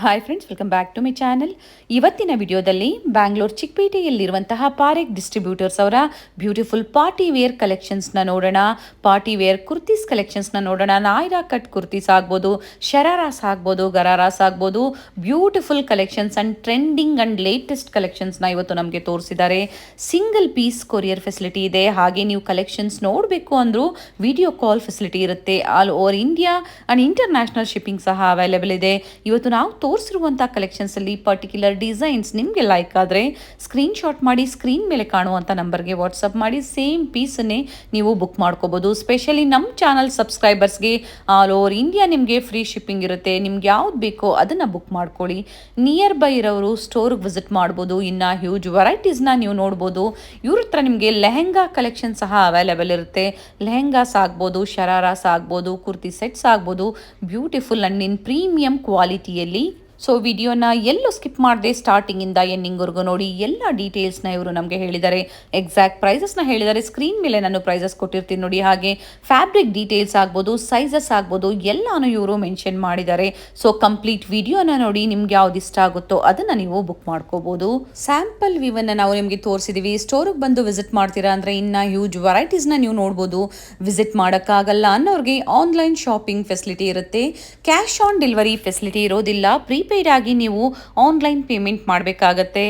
Hi friends, welcome back to my channel. ಇವತ್ತಿನ ವಿಡಿಯೋದಲ್ಲಿ ಬ್ಯಾಂಗ್ಳೂರ್ ಚಿಕ್ಕಪೇಟೆಯಲ್ಲಿರುವಂತಹ ಪಾರೆಕ್ ಡಿಸ್ಟ್ರಿಬ್ಯೂಟರ್ಸ್ ಅವರ ಬ್ಯೂಟಿಫುಲ್ ಪಾರ್ಟಿ ವೇರ್ ಕಲೆಕ್ಷನ್ಸ್ನ ನೋಡೋಣ. ಪಾರ್ಟಿ ವೇರ್ ಕುರ್ತೀಸ್ ಕಲೆಕ್ಷನ್ಸ್ನ ನೋಡೋಣ. ನಾಯ್ರಾ ಕಟ್ ಕುರ್ತೀಸ್ ಆಗ್ಬೋದು, ಶರಾರಾಸ್ ಆಗ್ಬೋದು, ಗರಾರಾಸ್ ಆಗ್ಬೋದು. Beautiful collections and trending and latest ಕಲೆಕ್ಷನ್ಸ್ನ ಇವತ್ತು ನಮಗೆ ತೋರಿಸಿದ್ದಾರೆ. ಸಿಂಗಲ್ ಪೀಸ್ ಕೊರಿಯರ್ ಫೆಸಿಲಿಟಿ ಇದೆ. ಹಾಗೆ ನೀವು ಕಲೆಕ್ಷನ್ಸ್ ನೋಡಬೇಕು ಅಂದರೂ ವಿಡಿಯೋ ಕಾಲ್ ಫೆಸಿಲಿಟಿ ಇರುತ್ತೆ. All over India and international shipping ಸಹ ಅವೈಲೇಬಲ್ ಇದೆ. ಇವತ್ತು ನಾವು ತೋರಿಸಿರುವಂಥ ಕಲೆಕ್ಷನ್ಸಲ್ಲಿ ಪರ್ಟಿಕ್ಯುಲರ್ ಡಿಸೈನ್ಸ್ ನಿಮಗೆ ಲೈಕ್ ಆದರೆ ಸ್ಕ್ರೀನ್ಶಾಟ್ ಮಾಡಿ ಸ್ಕ್ರೀನ್ ಮೇಲೆ ಕಾಣುವಂಥ ನಂಬರ್ಗೆ ವಾಟ್ಸಪ್ ಮಾಡಿ ಸೇಮ್ ಪೀಸನ್ನೇ ನೀವು ಬುಕ್ ಮಾಡ್ಕೋಬೋದು. ಸ್ಪೆಷಲಿ ನಮ್ಮ ಚಾನಲ್ ಸಬ್ಸ್ಕ್ರೈಬರ್ಸ್ಗೆ ಆಲ್ ಓವರ್ ಇಂಡಿಯಾ ನಿಮಗೆ ಫ್ರೀ ಶಿಪ್ಪಿಂಗ್ ಇರುತ್ತೆ. ನಿಮ್ಗೆ ಯಾವ್ದು ಬೇಕೋ ಅದನ್ನು ಬುಕ್ ಮಾಡ್ಕೊಳ್ಳಿ. ನಿಯರ್ ಬೈ ಇರೋರು ಸ್ಟೋರ್ಗೆ ವಿಸಿಟ್ ಮಾಡ್ಬೋದು. ಇನ್ನು ಹ್ಯೂಜ್ ವೆರೈಟೀಸ್ನ ನೀವು ನೋಡ್ಬೋದು. ಇವ್ರ ಹತ್ರ ನಿಮಗೆ ಲೆಹೆಂಗಾ ಕಲೆಕ್ಷನ್ ಸಹ ಅವೈಲೇಬಲ್ ಇರುತ್ತೆ. ಲೆಹೆಂಗಾಸ್ ಆಗ್ಬೋದು, ಶರಾರಾಸ್ ಆಗ್ಬೋದು, ಕುರ್ತಿ ಸೆಟ್ಸ್ ಆಗ್ಬೋದು. ಬ್ಯೂಟಿಫುಲ್ ಅಂಡ್ ಇನ್ ಪ್ರೀಮಿಯಂ ಕ್ವಾಲಿಟಿಯಲ್ಲಿ. ಸೊ ವಿಡಿಯೋನ ಎಲ್ಲೂ ಸ್ಕಿಪ್ ಮಾಡದೆ ಸ್ಟಾರ್ಟಿಂಗಿಂದ ಎಂಡಿಂಗ್ವರೆಗೂ ನೋಡಿ. ಎಲ್ಲ ಡೀಟೇಲ್ಸ್ನ ಇವರು ನಮಗೆ ಹೇಳಿದ್ದಾರೆ. ಎಕ್ಸಾಕ್ಟ್ ಪ್ರೈಸಸ್ನ ಹೇಳಿದ್ದಾರೆ. ಸ್ಕ್ರೀನ್ ಮೇಲೆ ನಾನು ಪ್ರೈಸಸ್ ಕೊಟ್ಟಿರ್ತೀನಿ ನೋಡಿ. ಹಾಗೆ ಫ್ಯಾಬ್ರಿಕ್ ಡೀಟೇಲ್ಸ್ ಆಗ್ಬೋದು, ಸೈಜಸ್ ಆಗ್ಬೋದು, ಎಲ್ಲಾನು ಇವರು ಮೆನ್ಷನ್ ಮಾಡಿದ್ದಾರೆ. ಸೊ ಕಂಪ್ಲೀಟ್ ವಿಡಿಯೋನ ನೋಡಿ. ನಿಮ್ಗೆ ಯಾವ್ದು ಇಷ್ಟ ಆಗುತ್ತೋ ಅದನ್ನು ನೀವು ಬುಕ್ ಮಾಡ್ಕೋಬೋದು. ಸ್ಯಾಂಪಲ್ ವಿವನ್ನ ನಾವು ನಿಮಗೆ ತೋರಿಸಿದೀವಿ. ಸ್ಟೋರಿಗೆ ಬಂದು ವಿಸಿಟ್ ಮಾಡ್ತೀರಾ ಅಂದರೆ ಇನ್ನು ಹ್ಯೂಜ್ ವೆರೈಟೀಸ್ನ ನೀವು ನೋಡ್ಬೋದು. ವಿಸಿಟ್ ಮಾಡೋಕ್ಕಾಗಲ್ಲ ಅನ್ನೋರಿಗೆ ಆನ್ಲೈನ್ ಶಾಪಿಂಗ್ ಫೆಸಿಲಿಟಿ ಇರುತ್ತೆ. ಕ್ಯಾಶ್ ಆನ್ ಡೆಲಿವರಿ ಫೆಸಿಲಿಟಿ ಇರೋದಿಲ್ಲ. ಪ್ರೀಪೇಯ್ಡ್ ಆಗಿ ನೀವು ಆನ್ಲೈನ್ ಪೇಮೆಂಟ್ ಮಾಡಬೇಕಾಗತ್ತೆ.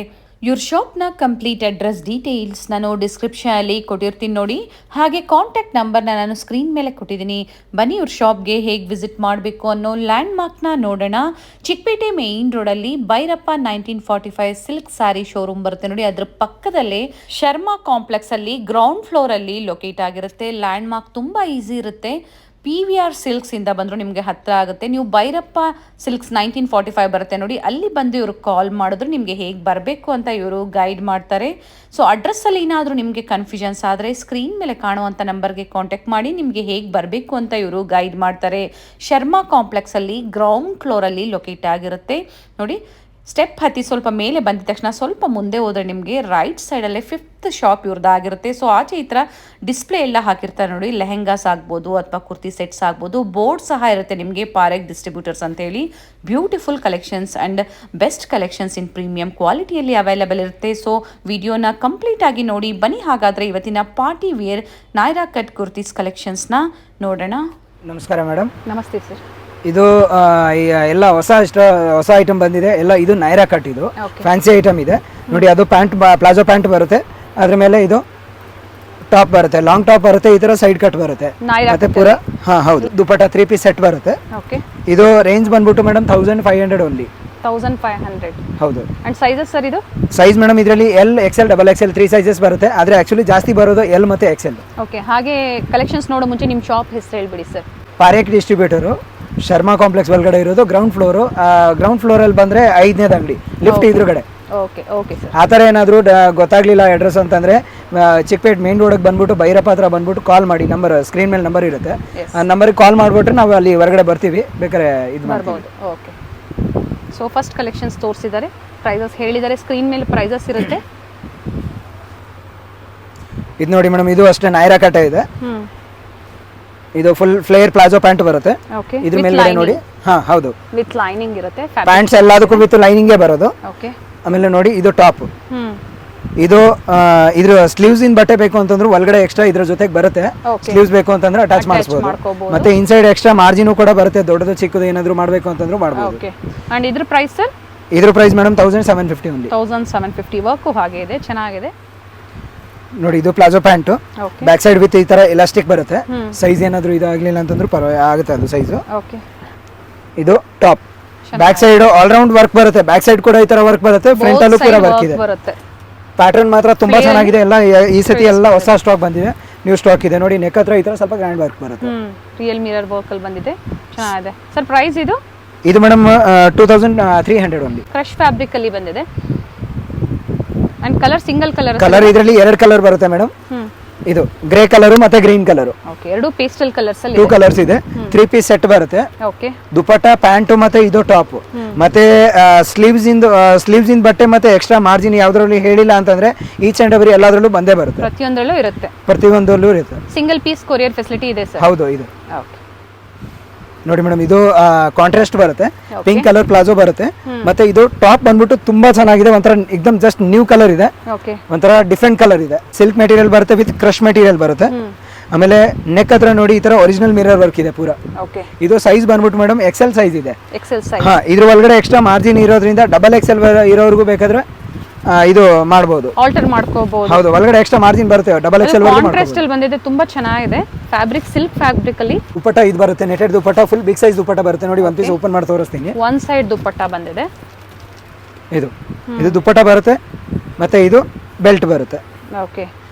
ಇವ್ರ ಶಾಪ್ನ ಕಂಪ್ಲೀಟ್ ಅಡ್ರೆಸ್ ಡೀಟೇಲ್ಸ್ ನಾನು ಡಿಸ್ಕ್ರಿಪ್ಷನಲ್ಲಿ ಕೊಟ್ಟಿರ್ತೀನಿ ನೋಡಿ. ಹಾಗೆ ಕಾಂಟ್ಯಾಕ್ಟ್ ನಂಬರ್ನ ನಾನು ಸ್ಕ್ರೀನ್ ಮೇಲೆ ಕೊಟ್ಟಿದ್ದೀನಿ. ಬನ್ನಿ ಇವ್ರ ಶಾಪ್ಗೆ ಹೇಗೆ ವಿಸಿಟ್ ಮಾಡಬೇಕು ಅನ್ನೋ ಲ್ಯಾಂಡ್ ಮಾರ್ಕ್ನ ನೋಡೋಣ. ಚಿಕ್ಕಪೇಟೆ ಮೇನ್ ರೋಡಲ್ಲಿ ಭೈರಪ್ಪ 1945 ಸಿಲ್ಕ್ ಸ್ಯಾರಿ ಶೋರೂಮ್ ಬರುತ್ತೆ ನೋಡಿ. ಅದ್ರ ಪಕ್ಕದಲ್ಲೇ ಶರ್ಮಾ ಕಾಂಪ್ಲೆಕ್ಸ್ ಅಲ್ಲಿ ಗ್ರೌಂಡ್ ಫ್ಲೋರ್ ಅಲ್ಲಿ ಲೊಕೇಟ್ ಆಗಿರುತ್ತೆ. ಲ್ಯಾಂಡ್ ಮಾರ್ಕ್ ತುಂಬಾ ಈಸಿ ಇರುತ್ತೆ. PVR ಸಿಲ್ಕ್ಸ್ ಇಂದ ಬಂದರೂ ನಿಮಗೆ ಹತ್ತಿರ ಆಗುತ್ತೆ. ನೀವು ಭೈರಪ್ಪ ಸಿಲ್ಕ್ಸ್ 1945 ಬರುತ್ತೆ ನೋಡಿ. ಅಲ್ಲಿ ಬಂದು ಇವರು ಕಾಲ್ ಮಾಡಿದ್ರು ನಿಮಗೆ ಹೇಗೆ ಬರಬೇಕು ಅಂತ ಇವರು ಗೈಡ್ ಮಾಡ್ತಾರೆ. ಸೊ ಅಡ್ರೆಸ್ಸಲ್ಲಿ ಏನಾದರೂ ನಿಮಗೆ ಕನ್ಫ್ಯೂಷನ್ಸ್ ಆದರೆ ಸ್ಕ್ರೀನ್ ಮೇಲೆ ಕಾಣುವಂಥ ನಂಬರ್ಗೆ ಕಾಂಟ್ಯಾಕ್ಟ್ ಮಾಡಿ ನಿಮಗೆ ಹೇಗೆ ಬರಬೇಕು ಅಂತ ಇವರು ಗೈಡ್ ಮಾಡ್ತಾರೆ. ಶರ್ಮಾ ಕಾಂಪ್ಲೆಕ್ಸಲ್ಲಿ ಗ್ರೌಂಡ್ ಫ್ಲೋರಲ್ಲಿ ಲೊಕೇಟ್ ಆಗಿರುತ್ತೆ ನೋಡಿ. ಸ್ಟೆಪ್ ಹತ್ತಿ ಸ್ವಲ್ಪ ಮೇಲೆ ಬಂದಿದ ತಕ್ಷಣ ಸ್ವಲ್ಪ ಮುಂದೆ ಹೋದರೆ ನಿಮಗೆ ರೈಟ್ ಸೈಡಲ್ಲೇ 5th ಶಾಪ್ ಇವ್ರದ್ದಾಗಿರುತ್ತೆ. ಸೊ ಆಚೆ ಈ ಥರ ಡಿಸ್ಪ್ಲೇ ಎಲ್ಲ ಹಾಕಿರ್ತಾರೆ ನೋಡಿ. ಲೆಹೆಂಗಾಸ್ ಆಗ್ಬೋದು ಅಥವಾ ಕುರ್ತಿ ಸೆಟ್ಸ್ ಆಗ್ಬೋದು. ಬೋರ್ಡ್ ಸಹ ಇರುತ್ತೆ ನಿಮಗೆ ಪಾರೆಕ್ ಡಿಸ್ಟ್ರಿಬ್ಯೂಟರ್ಸ್ ಅಂತೇಳಿ. Beautiful collections and best collections in premium ಕ್ವಾಲಿಟಿಯಲ್ಲಿ ಅವೈಲೇಬಲ್ ಇರುತ್ತೆ. ಸೊ ವಿಡಿಯೋನ ಕಂಪ್ಲೀಟ್ ಆಗಿ ನೋಡಿ. ಬನ್ನಿ ಹಾಗಾದರೆ ಇವತ್ತಿನ party wear Nayra cut kurtis ಕಲೆಕ್ಷನ್ಸ್ನ ನೋಡೋಣ. ನಮಸ್ಕಾರ ಮೇಡಮ್. ನಮಸ್ತೆ ಸರ್. ಇದು ಎಲ್ಲ ಹೊಸ ಐಟಮ್ ಬಂದಿದೆ. ಎಲ್ಲ ಇದು ನೈರಾ ಕಟ್. ಇದು ಫ್ಯಾನ್ಸಿ ಐಟಮ್ ಇದೆ ನೋಡಿ. ಅದು ಪ್ಯಾಂಟ್, ಪ್ಲಾಜೋ ಪ್ಯಾಂಟ್ ಬರುತ್ತೆ. ಅದ್ರ ಮೇಲೆ ಇದು ಟಾಪ್ ಬರುತ್ತೆ, ಲಾಂಗ್ ಟಾಪ್ ಬರುತ್ತೆ. ಈ ತರ ಸೈಡ್ ಕಟ್ ಬರುತ್ತೆ ಮತ್ತೆ ಪೂರಾ. ಹೌದು, ದುಪಟ್ಟ 3 ಪೀಸ್ ಸೆಟ್ ಬರುತ್ತೆ. ಇದು ರೇಂಜ್ ಬಂದ್ಬಿಟ್ಟು ಮೇಡಮ್ 1500 ಓನ್ಲಿ. 1500. ಹೌದು. And sizes sir? ಇದು ಸೈಜ್ ಮೇಡಮ್ ಇದರಲ್ಲಿ L, XL, XXL 3 ಸೈಜಸ್ ಬರುತ್ತೆ. ಆದ್ರೆ ಆಕ್ಚುಲಿ ಜಾಸ್ತಿ ಬರೋದು L ಮತ್ತೆ XL. ಓಕೆ. ಹಾಗೆ ಕಲೆಕ್ಷನ್ಸ್ ನೋಡೋ ಮುಂಚೆ ನಿಮ್ಮ ಶಾಪ್ ಹೆಸರು ಹೇಳ್ಬಿಡಿ ಸರ್. ಪಾರೆಕ್ ಡಿಸ್ಟ್ರಿಬ್ಯೂಟರ್, ಶರ್ಮಾ ಕಾಂಪ್ಲೆಕ್ಸ್ ಒಳಗಡೆ ಇರೋದು. ಗ್ರೌಂಡ್ ಫ್ಲೋರ್ ಅಲ್ಲಿ ಬಂದ್ರೆ 5ನೇ ಅಂಗಡಿ, ಲಿಫ್ಟ್ ಎದುರುಗಡೆ. Okay okay sir. ಆ ಥರ ಏನಾದರೂ ಗೊತ್ತಾಗ್ಲಿಲ್ಲ ಅಡ್ರೆಸ್ ಅಂತಂದ್ರೆ ಚಿಕ್ಕಪೇಟೆ ಮೇನ್ ರೋಡಿಗೆ ಬಂದ್ಬಿಟ್ಟು ಭೈರಪ್ಪ ಹತ್ರ ಬಂದ್ಬಿಟ್ಟು ಕಾಲ್ ಮಾಡಿ. ನಂಬರ್ ಸ್ಕ್ರೀನ್ ಮೇಲೆ ನಂಬರ್ ಇರುತ್ತೆ. ಆ ನಂಬರ್ಗೆ ಕಾಲ್ ಮಾಡಿಬಿಟ್ರೆ ನಾವು ಅಲ್ಲಿ ಹೊರಗಡೆ ಬರ್ತೀವಿ. ಬೇಕಾದ್ರೆ ಇದು ಮಾಡ್ಬೋದು. ಓಕೆ. ಸೊ ಫಸ್ಟ್ ಕಲೆಕ್ಷನ್ಸ್ ತೋರಿಸಿದ್ದಾರೆ, ಪ್ರೈಸಸ್ ಹೇಳಿದ್ದಾರೆ. ಸ್ಕ್ರೀನ್ ಮೇಲೆ ಪ್ರೈಸಸ್ ಇರುತ್ತೆ. ಇದು ನೋಡಿ ಮೇಡಮ್, ಇದು ಅಷ್ಟೇ ನೈರಾ ಕಟ್ ಇದೆ. ಇದು ಫುಲ್ ಫ್ಲೇರ್ ಪ್ಲಾಜೋ ಪ್ಯಾಂಟ್ ಬರುತ್ತೆ. ಇದ್ರ ಮೇಲ್ಗಡೆ ನೋಡಿ. ಹೌದು, ವಿತ್ ಲೈನಿಂಗ್ ಇರುತ್ತೆ. ಪ್ಯಾಂಟ್ಸ್ ಎಲ್ಲದಕ್ಕೂ ವಿತ್ ಲೈನಿಂಗೇ ಬರೋದು. ಓಕೆ. ಆಮೇಲೆ ನೋಡಿ, ಇದು ಟಾಪ್. ಇದು ಇದ್ರ ಸ್ಲೀವ್ಸ್ ಇನ್ ಬಟ್ಟೆ ಬೇಕು ಅಂತಂದ್ರೆ ಒಳಗಡೆ ಎಕ್ಸ್ಟ್ರಾ ಇದ್ರ ಜೊತೆಗೆ ಬರುತ್ತೆ. ಸ್ಲೀವ್ಸ್ ಬೇಕು ಅಂತಂದ್ರೆ ಅಟ್ಯಾಚ್ ಮಾಡಿಸಬಹುದು. ಮತ್ತೆ ಇನ್ಸೈಡ್ ಎಕ್ಸ್ಟ್ರಾ ಮಾರ್ಜಿನ್ ಕೂಡ ಬರುತ್ತೆ. ದೊಡ್ಡದು ಚಿಕ್ಕದು ಏನಾದ್ರು ಮಾಡಬೇಕು ಅಂತಂದ್ರೆ ಮಾಡಬಹುದು. ಓಕೆ. ಅಂಡ್ ಇದ್ರ ಪ್ರೈಸ್ ಸರ್? ಇದ್ರ ಪ್ರೈಸ್ ಮೇಡಮ್ 1750 ಓನ್ಲಿ. 1750. ವರ್ಕ್ ಹಾಗೆ ಇದೆ, ಚೆನ್ನಾಗಿದೆ ನೋಡಿ. ಇದು palazzo pant, back side with ಈ ತರ ಎಲಾಸ್ಟಿಕ್ ಬರುತ್ತೆ. ಸೈಜ್ ಏನಾದ್ರು ಇದಾಗ್ಲಿಲ್ಲ ಅಂತಂದ್ರೆ ಪರವಾಗಿಲ್ಲ, ಆಗುತ್ತೆ ಅದು ಸೈಜ್. ಓಕೆ. ಇದು top, back side all round work ಬರುತ್ತೆ. ಬ್ಯಾಕ್ ಸೈಡ್ ಕೂಡ ಈ ತರ ವರ್ಕ್ ಬರುತ್ತೆ. ಫ್ರಂಟ್ ಅಲ್ಲೂ ಕೂಡ ವರ್ಕ್ ಇದೆ. ಪ್ಯಾಟರ್ನ್ ಮಾತ್ರ ತುಂಬಾ ಚೆನ್ನಾಗಿದೆ. ಎಲ್ಲ ಈ ಸತಿ ಎಲ್ಲ ಹೊಸ ಸ್ಟಾಕ್ ಬಂದಿದೆ, ನ್ಯೂ ಸ್ಟಾಕ್ ಇದೆ ನೋಡಿ. ನೆಕ್ ಹತ್ರ ಈ ತರ ಸ್ವಲ್ಪ ಗ್ರ್ಯಾಂಡ್ ವರ್ಕ್ ಬರುತ್ತೆ. ರಿಯಲ್ ಮಿರರ್ ವರ್ಕ್ ಅಲ್ಲಿ ಬಂದಿದೆ, ಚೆನ್ನಾಗಿದೆ ಸರ್. ಪ್ರೈಸ್ ಇದು ಮೇಡಮ್ 2300 ಓನ್ಲಿ. ಕ್ರಶ್ ಫ್ಯಾಬ್ರಿಕ್ ಅಲ್ಲಿ ಬಂದಿದೆ. ಅಂಡ್ ಕಲರ್ ಸಿಂಗಲ್ ಕಲರ್ ಇದರಲ್ಲಿ 2 ಕಲರ್ ಬರುತ್ತೆ ಮೇಡಮ್. ಇದು ಗ್ರೇ ಕಲರ್ ಮತ್ತೆ ಗ್ರೀನ್ ಕಲರ್. ಓಕೆ. ಎರಡು ಪೇಸ್ಟಲ್ ಕಲರ್ಸ್ ಅಲ್ಲಿ 2 ಕಲರ್ಸ್ ಇದೆ. 3 ಪೀಸ್ ಸೆಟ್ ಬರುತ್ತೆ. ಓಕೆ. ದುಪಟ್ಟ, ಪ್ಯಾಂಟ್ ಮತ್ತೆ ಇದು ಟಾಪ್. ಮತ್ತೆ ಸ್ಲೀವ್ಸ್ ಇನ್ ಬಟ್ಟೆ ಮತ್ತೆ ಎಕ್ಸ್ಟ್ರಾ ಮಾರ್ಜಿನ್ ಯಾವ್ದ್ರಲ್ಲಿ ಹೇಳಿಲ್ಲ ಅಂತಂದ್ರೆ ಈಚ್ ಅಂಡ್ ಎವ್ರಿ ಎಲ್ಲಾದ್ರಲ್ಲೂ ಬಂದೇ ಬರುತ್ತೆ. ಪ್ರತಿಯೊಂದರಲ್ಲೂ ಇರುತ್ತೆ. ಪ್ರತಿಯೊಂದರಲ್ಲೂ ಇರುತ್ತೆ. ಸಿಂಗಲ್ ಪೀಸ್ ಕೊರಿಯರ್ ಫೆಸಿಲಿಟಿ ಇದೆ ಸರ್? ಹೌದು, ಇದು. ಓಕೆ. ನೋಡಿ ಮೇಡಮ್ ಇದು ಕಾಂಟ್ರಾಸ್ಟ್ ಬರುತ್ತೆ, ಪಿಂಕ್ ಕಲರ್ ಪ್ಲಾಜೋ ಬರುತ್ತೆ. ಮತ್ತೆ ಇದು ಟಾಪ್ ಬಂದ್ಬಿಟ್ಟು ತುಂಬಾ ಚೆನ್ನಾಗಿದೆ, ಒಂಥರ ಎಕ್ದಮ್ ಜಸ್ಟ್ ನ್ಯೂ ಕಲರ್ ಇದೆ, ಒಂಥರ ಡಿಫ್ರೆಂಟ್ ಕಲರ್ ಇದೆ. ಸಿಲ್ಕ್ ಮೆಟೀರಿಯಲ್ ಬರುತ್ತೆ ವಿತ್ ಕ್ರಶ್ ಮೆಟೀರಿಯಲ್ ಬರುತ್ತೆ. ಆಮೇಲೆ ನೆಕ್ ಹತ್ರ ನೋಡಿ ಈ ತರ ಒರಿಜಿನಲ್ ಮಿರರ್ ವರ್ಕ್ ಇದೆ ಪೂರಾ. ಇದು ಸೈಜ್ ಬಂದ್ಬಿಟ್ಟು ಮೇಡಮ್ ಎಕ್ಸೆಲ್ ಸೈಜ್ ಇದೆ. ಹಾ, ಇದ್ರ ಒಳಗಡೆ ಎಕ್ಸ್ಟ್ರಾ ಮಾರ್ಜಿನ್ ಇರೋದ್ರಿಂದ ಡಬಲ್ ಎಕ್ಸೆಲ್ ಇರೋರ್ಗೂ ಬೇಕಾದ್ರೆ ಇದು ಮಾಡಬಹುದು, ಆಲ್ಟರ್ ಮಾಡ್ಕೋಬಹುದು. ಹೌದು, ಒಳಗಡೆ ಎಕ್ಸ್ಟ್ರಾ ಮಾರ್ಜಿನ್ ಬರುತ್ತೆ, ಡಬಲ್ ಎಕ್ಸೆಲ್ ಕಾಂಟ್ರಾಸ್ಟ್ ಅಲ್ಲಿ ಬಂದಿದೆ, ತುಂಬಾ ಚೆನ್ನಾಗಿದೆ. ಫ್ಯಾಬ್ರಿಕ್ ಸಿಲ್ಕ್ ಫ್ಯಾಬ್ರಿಕ್ ಅಲ್ಲಿ ದುಪಟ್ಟ ಇದು ಬರುತ್ತೆ, netted dupatta, full big size dupatta ಬರುತ್ತೆ. ನೋಡಿ ಒಂದು ಪೀಸ್ ಓಪನ್ ಮಾಡಿ ತೋರಿಸ್ತೀನಿ. ಒನ್ ಸೈಡ್ ದುಪಟ್ಟ ಬಂದಿದೆ. ಇದು ದುಪಟ್ಟ ಬರುತ್ತೆ, ಮತ್ತೆ ಇದು ಬೆಲ್ಟ್ ಬರುತ್ತೆ. Okay,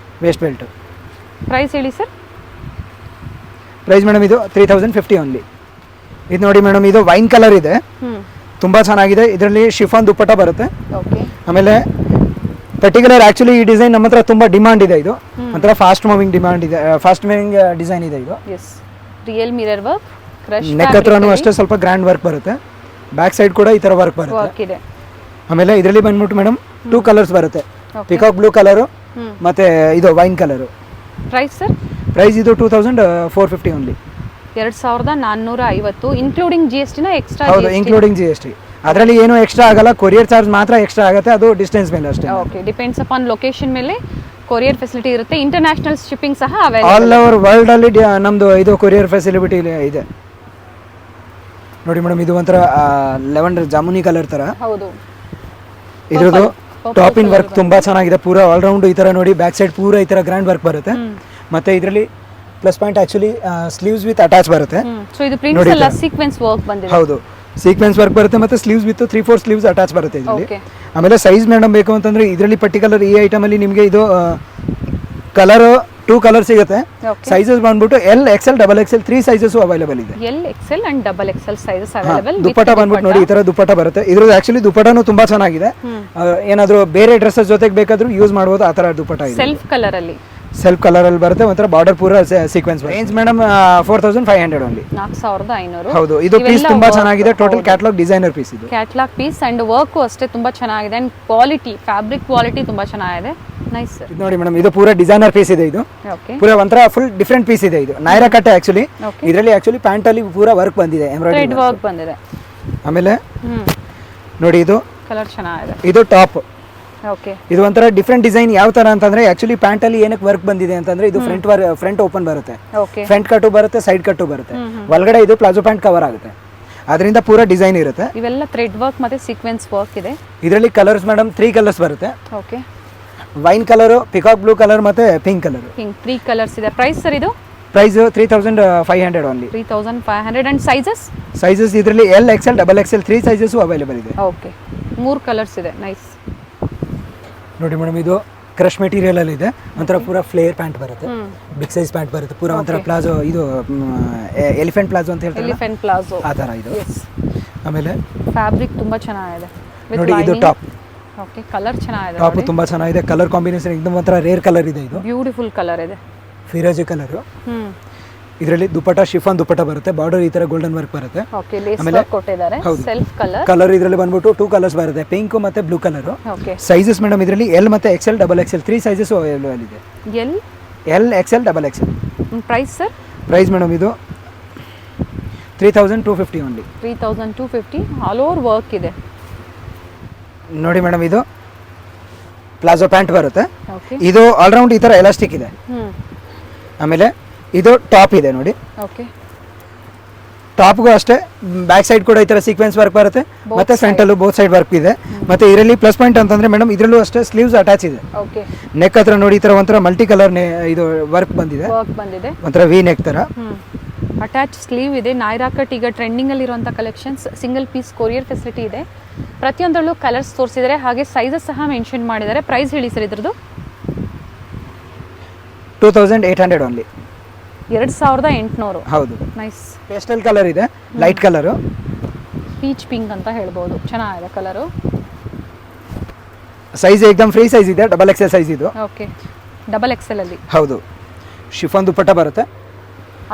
waste belt. ಪ್ರೈಸ್ ಹೇಳಿ ಸರ್. ಪ್ರೈಸ್ ಮೇಡಮ್ ಇದು 3050 ಓನ್ಲಿ. ಇದು ನೋಡಿ ಮೇಡಮ್, ಇದು ವೈನ್ ಕಲರ್ ಇದೆ, ತುಂಬಾ ಚೆನ್ನಾಗಿದೆ. ಇದರಲ್ಲಿ ಶಿಫಾನ್ ದುಪಟ್ಟ ಬರುತ್ತೆ. ಆಮೇಲೆ ಪರ್ಟಿಕ್ಯುಲರ್ ಆಕ್ಚುಲಿ ಈ ಡಿಸೈನ್ ನಮ್ಮ ಹತ್ರ ತುಂಬಾ ಡಿಮಾಂಡ್ ಇದೆ. ಇದು ಒಂಥರ ಫಾಸ್ಟ್ ಮೂವಿಂಗ್ ಡಿಸೈನ್ ಇದೆ. ಇದು real mirror work, crush neck ಹತ್ರನೂ ಅಷ್ಟೇ ಸ್ವಲ್ಪ ಗ್ರ್ಯಾಂಡ್ ವರ್ಕ್ ಬರುತ್ತೆ, ಬ್ಯಾಕ್ ಸೈಡ್ ಕೂಡ ಈ ತರ ವರ್ಕ್ ಬರುತ್ತೆ. ಆಮೇಲೆ ಇದರಲ್ಲಿ ಬಂದ್ಬಿಟ್ಟು ಮೇಡಮ್ 2 ಕಲರ್ಸ್ ಬರುತ್ತೆ, ಪಿಕಾಕ್ ಬ್ಲೂ ಕಲರು ಮತ್ತೆ ಇದು wine colour. Price sir. Price ಇದು 2450 ಓನ್ಲಿ. 2450 ಇನ್ಕ್ಲೂಡಿಂಗ್ GST ನ ಎಕ್ಸ್ಟ್ರಾ. ಹೌದು, ಇನ್ಕ್ಲೂಡಿಂಗ್ GST. ಅದರಲ್ಲಿ ಏನು ಎಕ್ಸ್ಟ್ರಾ ಆಗಲ್ಲ, ಕೊರಿಯರ್ ಚಾರ್ಜ್ ಮಾತ್ರ ಎಕ್ಸ್ಟ್ರಾ ಆಗುತ್ತೆ, ಅದು ಡಿಸ್ಟೆನ್ಸ್ ಮೇಲೆ ಅಷ್ಟೇ. ಓಕೆ, ಡಿಪೆಂಡ್ಸ್ ಅಪಾನ್ ಲೊಕೇಶನ್ ಮೇಲೆ ಕೊರಿಯರ್ ಫೆಸಿಲಿಟಿ ಇರುತ್ತೆ. ಇಂಟರ್ನ್ಯಾಷನಲ್ ಶಿಪ್ಪಿಂಗ್ ಸಹ ಅವೈಲೇಬಲ್ ಆಲ್ ಓವರ್ ವರ್ಲ್ಡ್ ಅಲ್ಲಿ ನಮ್ದು ಇದು ಕೊರಿಯರ್ ಫೆಸಿಲಿಟಿ ಇದೆ. ನೋಡಿ ಮೇಡಮ್, ಇದು ಒಂಥರ ಲೆವೆಂಡರ್ ಜಾಮೂನಿ ಕಲರ್ ತರ. ಹೌದು, ಇರೋದು ಟಾಪ್ ಇನ್ ವರ್ಕ್ ತುಂಬಾ ಚೆನ್ನಾಗಿದೆ, ಪೂರಾ ಆಲ್ ರೌಂಡ್ ಈ ತರ ನೋಡಿ, ಬ್ಯಾಕ್ ಸೈಡ್ ಪೂರಾ ಈ ತರ ಗ್ರ್ಯಾಂಡ್ ವರ್ಕ್ ಬರುತ್ತೆ. ಮತ್ತೆ ಇದರಲ್ಲಿ plus point actually sleeves with attach ಬರುತ್ತೆ. ಸೊ ಇದು ಪ್ರಿಂಟ್ಸ್ ಎಲ್ಲ ಸೀಕ್ವೆನ್ಸ್ ವರ್ಕ್ ಬಂದಿದೆ. ಹೌದು, ಸೀಕ್ವೆನ್ಸ್ ವರ್ಕ್ ಬರುತ್ತೆ, ಮತ್ತೆ ಸ್ಲೀವ್ಸ್ ವಿತ್ 3-4 ಸ್ಲೀವ್ಸ್ ಅಟ್ಯಾಚ್ ಬರುತ್ತೆ ಇದರಲ್ಲಿ. ಆಮೇಲೆ ಸೈಜ್ ಮೇಡಮ್ ಬೇಕು ಅಂತಂದ್ರೆ ಇದರಲ್ಲಿ ಪರ್ಟಿಕ್ಯುಲರ್ ಈ ಐಟಮ್ ಅಲ್ಲಿ ನಿಮಗೆ ಇದು ಕಲರ್ 2 ಕಲರ್ ಸಿಗುತ್ತೆ. ಸೈಜಸ್ ಬಂದ್ಬಿಟ್ಟು L, XL, XXL 3 sizes available ಇದೆ. L, XL and XXL sizes available. Dupatta ಬಂದ್ಬಿಟ್ಟು ನೋಡಿ ಈ ತರ ದುಪಟ್ಟ ಬರುತ್ತೆ. ಇದ್ರದ್ದು ಆಕ್ಚುಲಿ ದುಪಟ್ಟನು ತುಂಬಾ ಚೆನ್ನಾಗಿದೆ, ಏನಾದ್ರು ಬೇರೆ ಡ್ರೆಸ್ಸಸ್ ಜೊತೆಗೆ ಬೇಕಾದ್ರೂ ಯೂಸ್ ಮಾಡಬಹುದು. ಆ ತರ ದುಪಟ್ಟ ಇದೆ, ಸೆಲ್ಫ್ ಕಲರ್ ಅಲ್ಲಿ ಬರುತ್ತೆ. ಒಂಥರ ಬಾರ್ಡರ್ ಪೂರ ಸೀಕ್ವೆನ್ಸ್. Range madam 4500 only. 4500. ಹೌದು, ಇದು ಪೀಸ್ ತುಂಬಾ ಚೆನ್ನಾಗಿದೆ, ಟೋಟಲ್ ಕ್ಯಾಟಲಾಗ್ ಡಿಸೈನರ್ ಪೀಸ್. ಇದು ಕ್ಯಾಟಲಾಗ್ ಪೀಸ್ ಅಂಡ್ ವರ್ಕ್ ಅಷ್ಟೇ ತುಂಬಾ ಚೆನ್ನಾಗಿದೆ, ಅಂಡ್ ಕ್ವಾಲಿಟಿ, ಫ್ಯಾಬ್ರಿಕ್ ಕ್ವಾಲಿಟಿ ತುಂಬಾ ಚೆನ್ನಾಗಿದೆ. ನೈಸ್. ಇದು ನೋಡಿ ಮೇಡಮ್, ಇದು ಪೂರ ಡಿಸೈನರ್ ಪೀಸ್ ಇದೆ. ಇದು ಪೂರ ಒಂಥರ ಫುಲ್ ಡಿಫರೆಂಟ್ ಪೀಸ್ ಇದೆ. ಇದು ನೈರಾ ಕಟ್ ಆಕ್ಚುಲಿ. ಇದರಲ್ಲಿ ಆಕ್ಚುಲಿ ಪ್ಯಾಂಟ್ ಅಲ್ಲಿ ಪೂರ ವರ್ಕ್ ಬಂದಿದೆ, ಎಂಬ್ರಾಯ್ಡರಿ ವರ್ಕ್ ಬಂದಿದೆ. ಆಮೇಲೆ ನೋಡಿ ಇದು ಕಲರ್ ಚೆನ್ನಾಗಿದೆ. ಇದು ಟಾಪ್. ಓಕೆ, ಇದು ಒಂಥರ ಡಿಫ್ರೆಂಟ್ ಡಿಸೈನ್. ಯಾವ ತರ ಅಂತಂದ್ರೆ ಆಕ್ಚುಲಿ ಪ್ಯಾಂಟ್ ಅಲ್ಲಿ ಏನಕ್ಕೆ ವರ್ಕ್ ಬಂದಿದೆ ಅಂತಂದ್ರೆ ಇದು ಫ್ರಂಟ್ ಓಪನ್ ಬರುತ್ತೆ, ಫ್ರಂಟ್ ಕಟ್ಟು ಬರುತ್ತೆ, ಸೈಡ್ ಕಟ್ಟು ಬರುತ್ತೆ, ಒಳಗಡೆ ಇದು ಪ್ಲಾಜೋ ಪ್ಯಾಂಟ್ ಕವರ್ ಆಗುತ್ತೆ, ಅದರಿಂದ ಪೂರ ಡಿಸೈನ್ ಇರುತ್ತೆ. ಇವೆಲ್ಲ ಥ್ರೆಡ್ ವರ್ಕ್ ಮತ್ತೆ ಸೀಕ್ವೆನ್ಸ್ ವರ್ಕ್ ಇದೆ. ಇದರಲ್ಲಿ ಕಲರ್ಸ್ ಮೇಡಮ್ 3 ಕಲರ್ಸ್ ಬರುತ್ತೆ. Okay, wine colour, peacock blue colour ಮತ್ತೆ ಪಿಂಕ್ ಕಲರ್. 3 ಕಲರ್ಸ್ ಇದೆ. ಪ್ರೈಸ್ ಸರ್ ಇದು. Price 3500 only. 3500. ಅಂಡ್ ಸೈಜಸ್ ಇದರಲ್ಲಿ L, XL, XXL 3 sizes available ಇದೆ. ಓಕೆ, 3 ಕಲರ್ಸ್ ಇದೆ. ನೈಸ್. ನೋಡಿ ಮೇಡಮ್, ಇದು ಕ್ರಶ್ ಮೆಟೀರಿಯಲ್ ಅಲ್ಲಿ ಇದೆ, ಒಂಥರ ಪೂರ ಫ್ಲೇರ್ ಪ್ಯಾಂಟ್ ಬರುತ್ತೆ, ಬಿಗ್ ಸೈಜ್ ಪ್ಯಾಂಟ್ ಬರುತ್ತೆ, ಪೂರ ಒಂಥರ ಪ್ಲಾಜೋ. ಇದು ಎಲಿಫೆಂಟ್ ಪ್ಲಾಜೋ ಅಂತ ಹೇಳ್ತಾರೆ, ಎಲಿಫೆಂಟ್ ಪ್ಲಾಜೋ ಆ ತರ ಇದು. ಆಮೇಲೆ ಫ್ಯಾಬ್ರಿಕ್ ತುಂಬಾ ಚೆನ್ನಾಗಿದೆ. ನೋಡಿ ಇದು ಟಾಪ್. ಓಕೆ, ಕಲರ್ ಚೆನ್ನಾಗಿದೆ. ಟಾಪ್ ತುಂಬಾ ಚೆನ್ನಾಗಿದೆ, ಕಲರ್ ಕಾಂಬಿನೇಷನ್ एकदम ಒಂಥರ ರೇರ್ ಕಲರ್ ಇದೆ. ಇದು ಬ್ಯೂಟಿಫುಲ್ ಕಲರ್ ಇದೆ, ಫಿರೋಜಿ ಕಲರ್. ಇದರಲ್ಲಿ ದುಪಟ್ಟ ಶಿಫಾನ್ ದುಪಟ್ಟ ಬರುತ್ತೆ, ಬಾರ್ಡರ್ ಈ ತರ ಗೋಲ್ಡನ್ ವರ್ಕ್ ಬರುತ್ತೆ. ಓಕೆ, ಲೇಸ್ ವರ್ಕ್ ಕೊಟ್ಟಿದ್ದಾರೆ. ಸೆಲ್ಫ್ ಕಲರ್ ಇದರಲ್ಲಿ ಬಂದ್ಬಿಟ್ಟು 2 ಕಲರ್ಸ್ ಬರುತ್ತೆ, ಪಿಂಕ್ ಮತ್ತೆ blue colour. Okay, sizes madam ಇದರಲ್ಲಿ L ಮತ್ತೆ XL, XXL 3 ಸೈಜಸ್ ಅವೈಲೇಬಲ್ ಇದೆ. L, XL, XXL. Price sir. Price madam ಇದು 3250 ಓನ್ಲಿ. 3250. ಆಲ್ ಓವರ್ ವರ್ಕ್ ಇದೆ. ನೋಡಿ ಮೇಡಮ್, ಇದು ಪ್ಲಾಜೋ ಪ್ಯಾಂಟ್ ಬರುತ್ತೆ. ಇದು ಆಲ್ ರೌಂಡ್ ಈ ತರ ಎಲಾಸ್ಟಿಕ್ ಇದೆ. ಆಮೇಲೆ ಇದು ಟಾಪ್ ಇದೆ ನೋಡಿ. ಓಕೆ, ಟಾಪ್ಗೂ ಅಷ್ಟೇ ಬ್ಯಾಕ್ ಸೈಡ್ ಕೂಡ ಈ ತರ ಸೀಕ್ವೆನ್ಸ್ ವರ್ಕ್ ಬರುತ್ತೆ, ಮತ್ತೆ ಫ್ರಂಟ್ ಅಲ್ಲೂ ಬೋತ್ ಸೈಡ್ ವರ್ಕ್ ಇದೆ. ಮತ್ತೆ ಇದರಲ್ಲಿ ಪ್ಲಸ್ ಪಾಯಿಂಟ್ ಅಂತಂದ್ರೆ ಮೇಡಮ್, ಇದರಲ್ಲೂ ಅಷ್ಟೇ ಸ್ಲೀವ್ಸ್ ಅಟ್ಯಾಚ್ ಇದೆ. ಓಕೆ, ನೆಕ್ ಹತ್ರ ನೋಡಿ ಈ ತರ ಒಂಥರ ಮಲ್ಟಿ ಕಲರ್ ಇದು ವರ್ಕ್ ಬಂದಿದೆ, ಒಂಥರ ವಿ ನೆಕ್ ತರ. ಅಟ್ಯಾಚ್ ಸ್ಲೀವ್ ಇದೆ. ನೈರಾ ಕಟ್ ಈಗ ಟ್ರೆಂಡಿಂಗ್ ಅಲ್ಲಿ ಇರುವಂತ collections, single piece courier facility ಇದೆ. ಪ್ರತಿಯೊಂದರಲ್ಲೂ ಕಲರ್ಸ್ ತೋರಿಸಿದ್ದಾರೆ, ಹಾಗೆ ಸೈಜಸ್ ಸಹ ಮೆನ್ಷನ್ ಮಾಡಿದ್ದಾರೆ. ಪ್ರೈಸ್ ಹೇಳಿ ಸರ್ ಇದ್ರದ್ದು. 2800 ಓನ್ಲಿ. 2800. ಹೌದು. ನೈಸ್. ಪೇಸ್ಟಲ್ ಕಲರ್ ಇದೆ, ಲೈಟ್ ಕಲರ್, ಪೀಚ್ ಪಿಂಕ್ ಅಂತ ಹೇಳ್ಬೋದು. ಚೆನ್ನಾಗಿದೆ ಕಲರು. ಸೈಜ್ एकदम ಫ್ರೀ ಸೈಜ್ ಇದೆ, XXL ಸೈಜ್ ಇದು. ಓಕೆ, XXL ಅಲ್ಲಿ. ಹೌದು, ಶಿಫಾನ್ ದುಪಟ್ಟ ಬರುತ್ತೆ,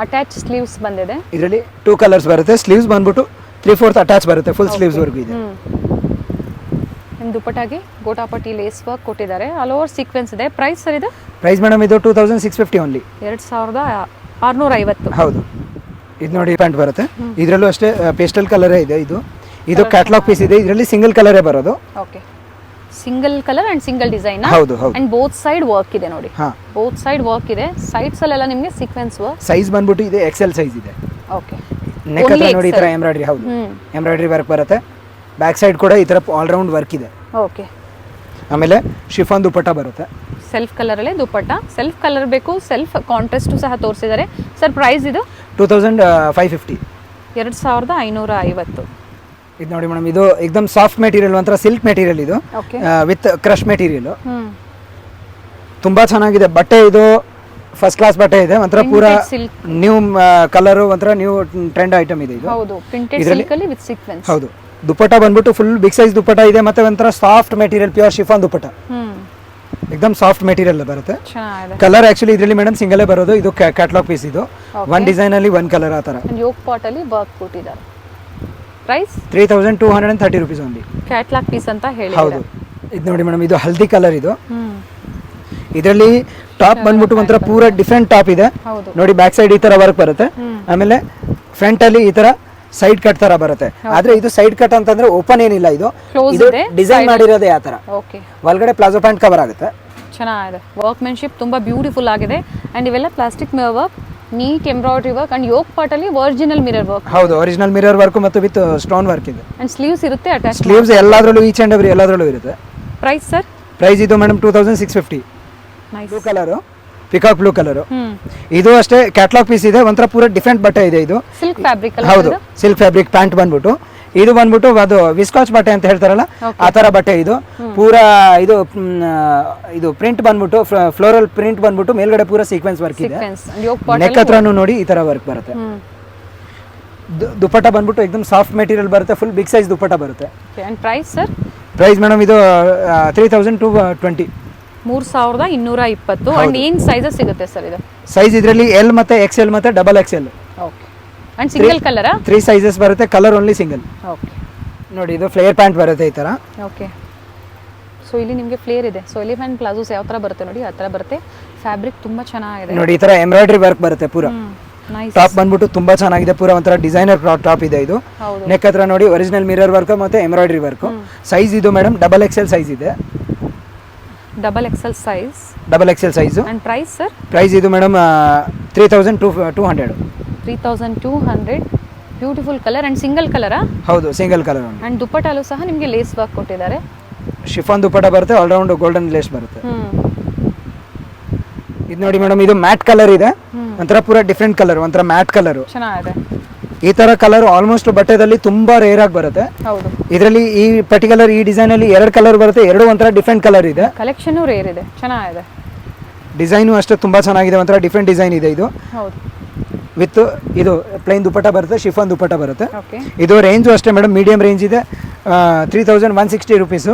ಅಟ್ಯಾಚ್ ಸ್ಲೀವ್ಸ್ ಬಂದಿದೆ. ಇದರಲ್ಲಿ 2 ಕಲರ್ಸ್ ಬರುತ್ತೆ, ಸ್ಲೀವ್ಸ್ ಬಂದ್ಬಿಟ್ಟು 3/4 ಅಟ್ಯಾಚ್ ಬರುತ್ತೆ, ಫುಲ್ ಸ್ಲೀವ್ಸ್ ವರ್ಗೂ ಇದೆ. ದುಪಟ್ಟಾಗೆ ಗೋಟಾಪಟ್ಟಿ ಲೇಸ್ ವರ್ಕ್ ಕೊಟ್ಟಿದ್ದಾರೆ, ಆಲ್ ಓವರ್ ಸೀಕ್ವೆನ್ಸ್ ಇದೆ. ಪ್ರೈಸ್ ಸರ್ ಇದು. ಪ್ರೈಸ್ ಮೇಡಮ್ ಇದು 2650 ಓನ್ಲಿ. 2650. ಹೌದು. ಇದು ನೋಡಿ ಪ್ಯಾಂಟ್ ಬರುತ್ತೆ, ಇದರಲ್ಲೂ ಅಷ್ಟೇ ಪೇಸ್ಟಲ್ ಕಲರೇ ಇದೆ. ಇದು ಕ್ಯಾಟ್ಲಾಗ್ ಪೀಸ್ ಇದೆ, ಇದರಲ್ಲಿ ಸಿಂಗಲ್ ಕಲರೇ ಬರೋದು. Okay, single colour and single design. ಹೌದು ಹೌದು. ಅಂಡ್ ಬೋತ್ ಸೈಡ್ ವರ್ಕ್ ಇದೆ ನೋಡಿ, ಹಾ ಬೋತ್ ಸೈಡ್ ವರ್ಕ್ ಇದೆ. ಸೈಡ್ಸ್ ಅಲ್ಲೆಲ್ಲ ನಿಮಗೆ ಸೀಕ್ವೆನ್ಸ್ ವರ್ಕ್. ಸೈಜ್ ಬಂದ್ಬಿಟ್ಟು ಇದೆ ಎಕ್ಸೆಲ್ ಸೈಜ್ ಇದೆ. ಓಕೆ, ನೆಕ್ ಹತ್ರ ನೋಡಿ ಈ ತರ ಎಂಬ್ರಾಯ್ಡ್ರಿ, ಹೌದು ಎಂಬ್ರಾಯ್ಡ್ರಿ ವರ್ಕ್ ಬರುತ್ತೆ. ಬ್ಯಾಕ್ ಸೈಡ್ ಕೂಡ ಈ ತರ ಆಲ್ ರೌಂಡ್ ವರ್ಕ್ ಇದೆ. ಓಕೆ, ಆಮೇಲೆ ಶಿಫಾನ್ ದುಪಟ್ಟ ಬರುತ್ತೆ. ಸೆಲ್ಫ್ ಕಲರ್ ಅಲ್ಲೇ ದುಪಟ್ಟ. ಸೆಲ್ಫ್ ಕಲರ್ ಬೇಕು, ಸೆಲ್ಫ್ ಕಾಂಟ್ರಾಸ್ಟ್ ಸಹ ತೋರಿಸಿದ್ದಾರೆ. ಸರ್ ಪ್ರೈಸ್ ಇದು 2550. 2550. ಇದು ನೋಡಿ ಮೇಡಮ್, ಇದು ಏಕದಮ್ ಸಾಫ್ಟ್ ಮೆಟೀರಿಯಲ್, ಒಂಥರ ಸಿಲ್ಕ್ ಮೆಟೀರಿಯಲ್ ಇದು, ಓಕೆ ವಿತ್ ಕ್ರಶ್ ಮೆಟೀರಿಯಲ್. ತುಂಬಾ ಚೆನ್ನಾಗಿದೆ ಬಟ್ಟೆ, ಇದು ಫಸ್ಟ್ ಕ್ಲಾಸ್ ಬಟ್ಟೆ ಇದೆ. ಒಂಥರ ಪೂರಾ ನ್ಯೂ ಕಲರ್, ಒಂಥರ ನ್ಯೂ ಟ್ರೆಂಡ್ ಐಟಮ್ ಇದೆ ಇದು. ಹೌದು, ಪ್ರಿಂಟೆಡ್ ಸಿಲ್ಕ್ ಅಲ್ಲಿ ವಿತ್ ಸೀಕ್ವೆನ್ಸ್. ಹೌದು, ದುಪಟ್ಟ ಬಂದ್ಬಿಟ್ಟು ಫುಲ್ ಬಿಗ್ ಸೈಜ್ ದುಪಟ್ಟ ಇದೆ, ಮತ್ತೆ ಒಂಥರ soft material, pure chiffon dupatta, ಏಕದಮ್ ಸಾಫ್ಟ್ ಮೆಟೀರಿಯಲ್ ಬರುತ್ತೆ. ಚೆನ್ನಾಗಿದೆ. ಕಲರ್ ಆಕ್ಚುಲಿ ಇದರಲ್ಲಿ ಮೇಡಮ್ ಸಿಂಗಲೇ ಬರೋದು. ಇದು ಕ್ಯಾಟ್ಲಾಗ್ ಪೀಸ್, ಇದು ಒನ್ ಡಿಸೈನ್ ಅಲ್ಲಿ ಒನ್ ಕಲರ್ ಆ ತರ. ಯೋಗ್ ಪಾಟ್ ಅಲ್ಲಿ ವರ್ಕ್ ಕೊಟ್ಟಿದ್ದಾರೆ. Price 3230 rupees only. Catalogue piece ಅಂತ ಹೇಳಿ. ಹೌದು, ಇದು ನೋಡಿ ಮೇಡಮ್, ಇದು ಹಲ್ದಿ ಕಲರ್. ಇದು ಇದರಲ್ಲಿ ಟಾಪ್ ಬಂದ್ಬಿಟ್ಟು ಒಂಥರ ಪೂರಾ ಡಿಫ್ರೆಂಟ್ ಟಾಪ್ ಇದೆ ನೋಡಿ. ಬ್ಯಾಕ್ ಸೈಡ್ ಈ ತರ ವರ್ಕ್ ಬರುತ್ತೆ, ಆಮೇಲೆ ಫ್ರಂಟ್ ಅಲ್ಲಿ ಈ ತರ ಸೈಡ್ ಕಟ್ ತರ ಬರುತ್ತೆ. ಆದ್ರೆ ಇದು ಸೈಡ್ ಕಟ್ ಅಂತಂದ್ರೆ ಓಪನ್ ಏನಿಲ್ಲ, ಇದು ಡಿಸೈನ್ ಮಾಡಿರೋದೇ ಆ ತರ. ಓಕೆ, ಒಳಗಡೆ ಪ್ಲಾಜೋ ಪ್ಯಾಂಟ್ ಕವರ್ ಆಗುತ್ತೆ. ಚೆನ್ನಾಗಿದೆ. ವರ್ಕ್ಮೆನ್ಶಿಪ್ ತುಂಬಾ ಬ್ಯೂಟಿಫುಲ್ ಆಗಿದೆ. ಅಂಡ್ ಇವೆಲ್ಲ plastic mirror work, neat embroidery work, and yoke part ಅಲ್ಲಿ ಒರಿಜಿನಲ್ ಮಿರರ್ ವರ್ಕ್. ಹೌದು, ಒರಿಜಿನಲ್ ಮಿರರ್ ವರ್ಕ್ ಮತ್ತು ವಿತ್ ಸ್ಟೋನ್ ವರ್ಕ್ ಇದೆ. ಅಂಡ್ ಸ್ಲೀವ್ಸ್ ಇರುತ್ತೆ ಅಟ್ಯಾಚ್. ಸ್ಲೀವ್ಸ್ ಎಲ್ಲಾದ್ರಲ್ಲೂ ಈಚ್ ಅಂಡ್ ಎವ್ರಿ ಎಲ್ಲಾದ್ರಲ್ಲೂ ಇರುತ್ತೆ. Price sir? ಪ್ರೈಸ್ ಇದು madam 2650. Nice. Blue colour, peacock blue colour. ಇದು ಅಷ್ಟೇ ಕ್ಯಾಟ್ಲಾಗ್ ಪೀಸ್ ಇದೆ, ಒಂಥರ ಪೂರ ಡಿಫ್ರೆಂಟ್ ಬಟ್ಟೆ ಇದೆ. ಇದು ಸಿಲ್ಕ್ ಫ್ಯಾಬ್ರಿಕ್. ಹೌದು, ಸಿಲ್ಕ್ ಫ್ಯಾಬ್ರಿಕ್ ಪ್ಯಾಂಟ್ ಬಂದ್ಬಿಟ್ಟು. ಇದು ಬಂದ್ಬಿಟ್ಟು ಅದು ವಿಸ್ಕಾಚ್ ಬಟ್ಟೆ ಅಂತ ಹೇಳ್ತಾರಲ್ಲ ಆ ತರ ಬಟ್ಟೆ. ಇದು ಪೂರಾ ಇದು ಪ್ರಿಂಟ್ ಬಂದ್ಬಿಟ್ಟು ಫ್ಲೋರಲ್ ಪ್ರಿಂಟ್ ಬಂದ್ಬಿಟ್ಟು ಮೇಲ್ಗಡೆ ಪೂರಾ ಸೀಕ್ವೆನ್ಸ್ ವರ್ಕ್ ಇದೆ. ನೆಕ್ ಹತ್ರನೂ ನೋಡಿ ಈ ತರ ವರ್ಕ್ ಬರುತ್ತೆ. ದುಪಟ್ಟ ಬಂದ್ಬಿಟ್ಟು ಏಕದಮ್ ಸಾಫ್ಟ್ ಮೆಟೀರಿಯಲ್ ಬರುತ್ತೆ, ಫುಲ್ ಬಿಗ್ ಸೈಜ್ ದುಪಟ್ಟ ಬರುತ್ತೆ. And price sir? Price madam ಇದು 3220. 3220. ಅಂಡ್ ಏನ್ ಸೈಜಸ್ ಸಿಗುತ್ತೆ ಸರ್ ಇದು? ಸೈಜ್ ಇದರಲ್ಲಿ ಎಲ್ ಮತ್ತೆ ಎಕ್ಸೆಲ್ ಮತ್ತೆ double XL. Okay, and single colour? 3 sizes ಬರುತ್ತೆ, ಕಲರ್ ಓನ್ಲಿ ಸಿಂಗಲ್. ಓಕೆ, ನೋಡಿ ಇದು ಫ್ಲೇರ್ ಪ್ಯಾಂಟ್ ಬರುತ್ತೆ ಈ ತರ. ಓಕೆ, ಸೊ ಇಲ್ಲಿ ನಿಮಗೆ ಫ್ಲೇರ್ ಇದೆ. ಸೊ ಎಲಿಫೆಂಟ್ ಪ್ಲಾಜೋಸ್ ಯಾವ ತರ ಬರುತ್ತೆ ನೋಡಿ, ಆ ತರ ಬರುತ್ತೆ. ಫ್ಯಾಬ್ರಿಕ್ ತುಂಬಾ ಚೆನ್ನಾಗಿದೆ ನೋಡಿ. ಈ ತರ ಎಂಬ್ರಾಯ್ಡ್ರಿ ವರ್ಕ್ ಬರುತ್ತೆ ಪೂರಾ. ನೈಸ್. ಟಾಪ್ ಬಂದ್ಬಿಟ್ಟು ತುಂಬಾ ಚೆನ್ನಾಗಿದೆ, ಪೂರಾ ಒಂಥರ ಡಿಸೈನರ್ ಟಾಪ್ ಇದೆ ಇದು. ನೆಕ್ ಹತ್ರ ನೋಡಿ ಒರಿಜಿನಲ್ ಮಿರರ್ ವರ್ಕ್ ಮತ್ತೆ ಎಂಬ್ರಾಯ್ಡ್ರಿ ವರ್ಕ್. ಸೈಜ್ ಇದು ಮೇಡಮ್ ಡಬಲ್ ಎಕ್ಸೆಲ್ ಸೈಜ್ ಇದೆ. Double XL size. Double XL size. And price sir? Price ಇದು madam 3200. 3200. Beautiful colour and single ಕಲರಾ? ಹೌದು, ಸಿಂಗಲ್ ಕಲರ್. ಅಂಡ್ ದುಪಟ್ಟಲು ಸಹ ನಿಮಗೆ ಲೇಸ್ ವರ್ಕ್ ಕೊಟ್ಟಿದ್ದಾರೆ. ಶಿಫಾನ್ ದುಪಟ್ಟ ಬರುತ್ತೆ, ಆಲ್ ರೌಂಡ್ ಗೋಲ್ಡನ್ ಲೇಸ್ ಬರುತ್ತೆ. ಇದು ನೋಡಿ ಮೇಡಮ್, ಇದು ಮ್ಯಾಟ್ ಕಲರ್ ಇದೆ, ಒಂಥರ ಪೂರಾ ಡಿಫ್ರೆಂಟ್ ಕಲರ್, ಒಂಥರ ಮ್ಯಾಟ್ ಕಲರ್. ಚೆನ್ನಾಗಿದೆ. ಈ ತರ ಕಲರ್ ಆಲ್ಮೋಸ್ಟ್ ಬಟ್ಟೆದಲ್ಲಿ ತುಂಬಾ ರೇರ್ ಆಗಿ ಬರುತ್ತೆ. ಹೌದು, ಇದರಲ್ಲಿ ಈ ಪರ್ಟಿಕ್ಯುಲರ್ ಈ ಡಿಸೈನ್ ಅಲ್ಲಿ 2 ಕಲರ್ ಬರುತ್ತೆ, 2 ಒಂಥರ ಡಿಫ್ರೆಂಟ್ ಕಲರ್ ಇದೆ. ಕಲೆಕ್ಷನ್ ರೇರ್ ಇದೆ, ಚೆನ್ನಾಗಿದೆ. ಡಿಸೈನು ಅಷ್ಟೇ ತುಂಬಾ ಚೆನ್ನಾಗಿದೆ, ಒಂಥರ ಡಿಫ್ರೆಂಟ್ ಡಿಸೈನ್ ಇದೆ ಇದು. ಹೌದು, ವಿತ್ ಇದು ಪ್ಲೈನ್ ದುಪಟ್ಟ ಬರುತ್ತೆ, ಶಿಫಾನ್ ದುಪಟ್ಟ ಬರುತ್ತೆ. ಓಕೆ, ಇದು ರೇಂಜು ಅಷ್ಟೇ ಮೇಡಮ್, ಮೀಡಿಯಂ ರೇಂಜ್ ಇದೆ. 3160 rupees.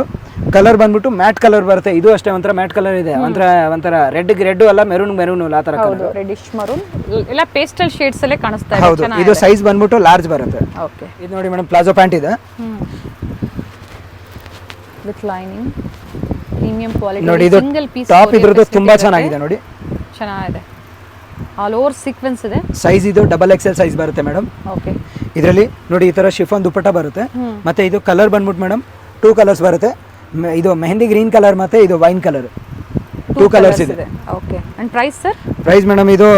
ಕಲರ್ ಬಂದ್ಬಿಟ್ಟು ಮ್ಯಾಟ್ ಕಲರ್ ಬರುತ್ತೆ. ಇದು ಅಷ್ಟೇ ಒಂಥರ ಮ್ಯಾಟ್ ಕಲರ್ ಇದೆ, ಒಂಥರ ರೆಡ್ ಅಲ್ಲ, ಮೆರೂನ್ ಆ ತರ ಹೌದು, ರೆಡಿಶ್ ಮರೂನ್ ಎಲ್ಲ ಪೇಸ್ಟಲ್ ಶೇಡ್ಸ್ ಅಲ್ಲೇ ಕಾಣಿಸ್ತಾ ಇದೆ. ಹೌದು, ಇದು ಸೈಜ್ ಬಂದ್ಬಿಟ್ಟು ಲಾರ್ಜ್ ಬರುತ್ತೆ. ಓಕೆ, ಇದು ನೋಡಿ ಮೇಡಮ್, ಪ್ಲಾಜೋ ಪ್ಯಾಂಟ್ ಇದೆ ವಿತ್ ಲೈನಿಂಗ್, ಪ್ರೀಮಿಯಂ ಕ್ವಾಲಿಟಿ ನೋಡಿ. ಇದು ಸಿಂಗಲ್ ಪೀಸ್ ಟಾಪ್ ಇದ್ರದ್ದು ತುಂಬಾ ಚೆನ್ನಾಗಿದೆ ನೋಡಿ, ಚೆನ್ನಾಗಿದೆ. ಆಲ್ ಓವರ್ ಸೀಕ್ವೆನ್ಸ್ ಇದೆ. ಸೈಜ್ ಇದು ಡಬಲ್ ಎಕ್ಸೆಲ್ ಸೈಜ್ ಬರುತ್ತೆ ಮೇಡಮ್. ಓಕೆ, ಇದರಲ್ಲಿ ನೋಡಿ ಈ ತರ ಶಿಫಾನ್ ದುಪಟ್ಟ ಬರುತ್ತೆ. ಮತ್ತೆ ಇದು ಕಲರ್ ಬಂದ್ಬಿಟ್ಟು ಮೇಡಮ್ 2 ಕಲರ್ಸ್ ಬರುತ್ತೆ. ಇದು ಮೆಹಂದಿ ಗ್ರೀನ್ ಕಲರ್ ಮತ್ತೆ ಇದು ವೈನ್ ಕಲರ್, 2 ಕಲರ್ಸ್ ಇದೆ. Okay, and price sir? Price madam ಇದು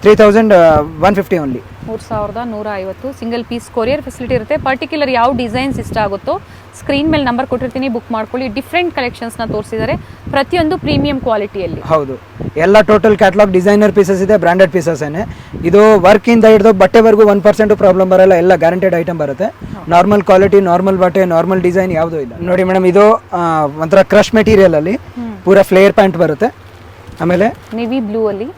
3150 only. 3150. Single piece courier facility ಇರುತ್ತೆ. ಪರ್ಟಿಕ್ಯುಲರ್ ಯಾವ ಡಿಸೈನ್ಸ್ ಇಷ್ಟ ಆಗುತ್ತೋ ಸ್ಕ್ರೀನ್ ಮೇಲೆ ನಂಬರ್ ಕೊಟ್ಟಿರ್ತೀನಿ, ಬುಕ್ ಮಾಡ್ಕೊಳ್ಳಿ. ಡಿಫ್ರೆಂಟ್ ಕಲೆಕ್ಷನ್ಸ್ನ ತೋರಿಸಿದ್ದಾರೆ, ಪ್ರತಿಯೊಂದು ಪ್ರೀಮಿಯಂ ಕ್ವಾಲಿಟಿಯಲ್ಲಿ. ಹೌದು, ಎಲ್ಲ ಟೋಟಲ್ ಕ್ಯಾಟಲಾಗ್ ಡಿಸೈನರ್ ಪೀಸಸ್ ಇದೆ, ಬ್ರಾಂಡೆಡ್ ಪೀಸಸ್ ಏನೆ. ಇದು ವರ್ಕ್ ಇಂದ ಹಿಡಿದು ಬಟ್ಟೆವರೆಗೂ 1% ಪ್ರಾಬ್ಲಮ್ ಬರಲ್ಲ, ಎಲ್ಲ ಗ್ಯಾರಂಟೆಡ್ ಐಟಮ್ ಬರುತ್ತೆ. ನಾರ್ಮಲ್ ಕ್ವಾಲಿಟಿ, ನಾರ್ಮಲ್ ಬಟ್ಟೆ, ನಾರ್ಮಲ್ ಡಿಸೈನ್ ಯಾವುದೂ ಇಲ್ಲ. ನೋಡಿ ಮೇಡಮ್, ಇದು ಒಂಥರ ಕ್ರಶ್ ಮೆಟೀರಿಯಲ್ ಅಲ್ಲಿ ಪೂರಾ ಫ್ಲೇರ್ ಪ್ಯಾಂಟ್ ಬರುತ್ತೆ. ಆಮೇಲೆ ನೇವಿ ಬ್ಲೂ ಅಲ್ಲಿ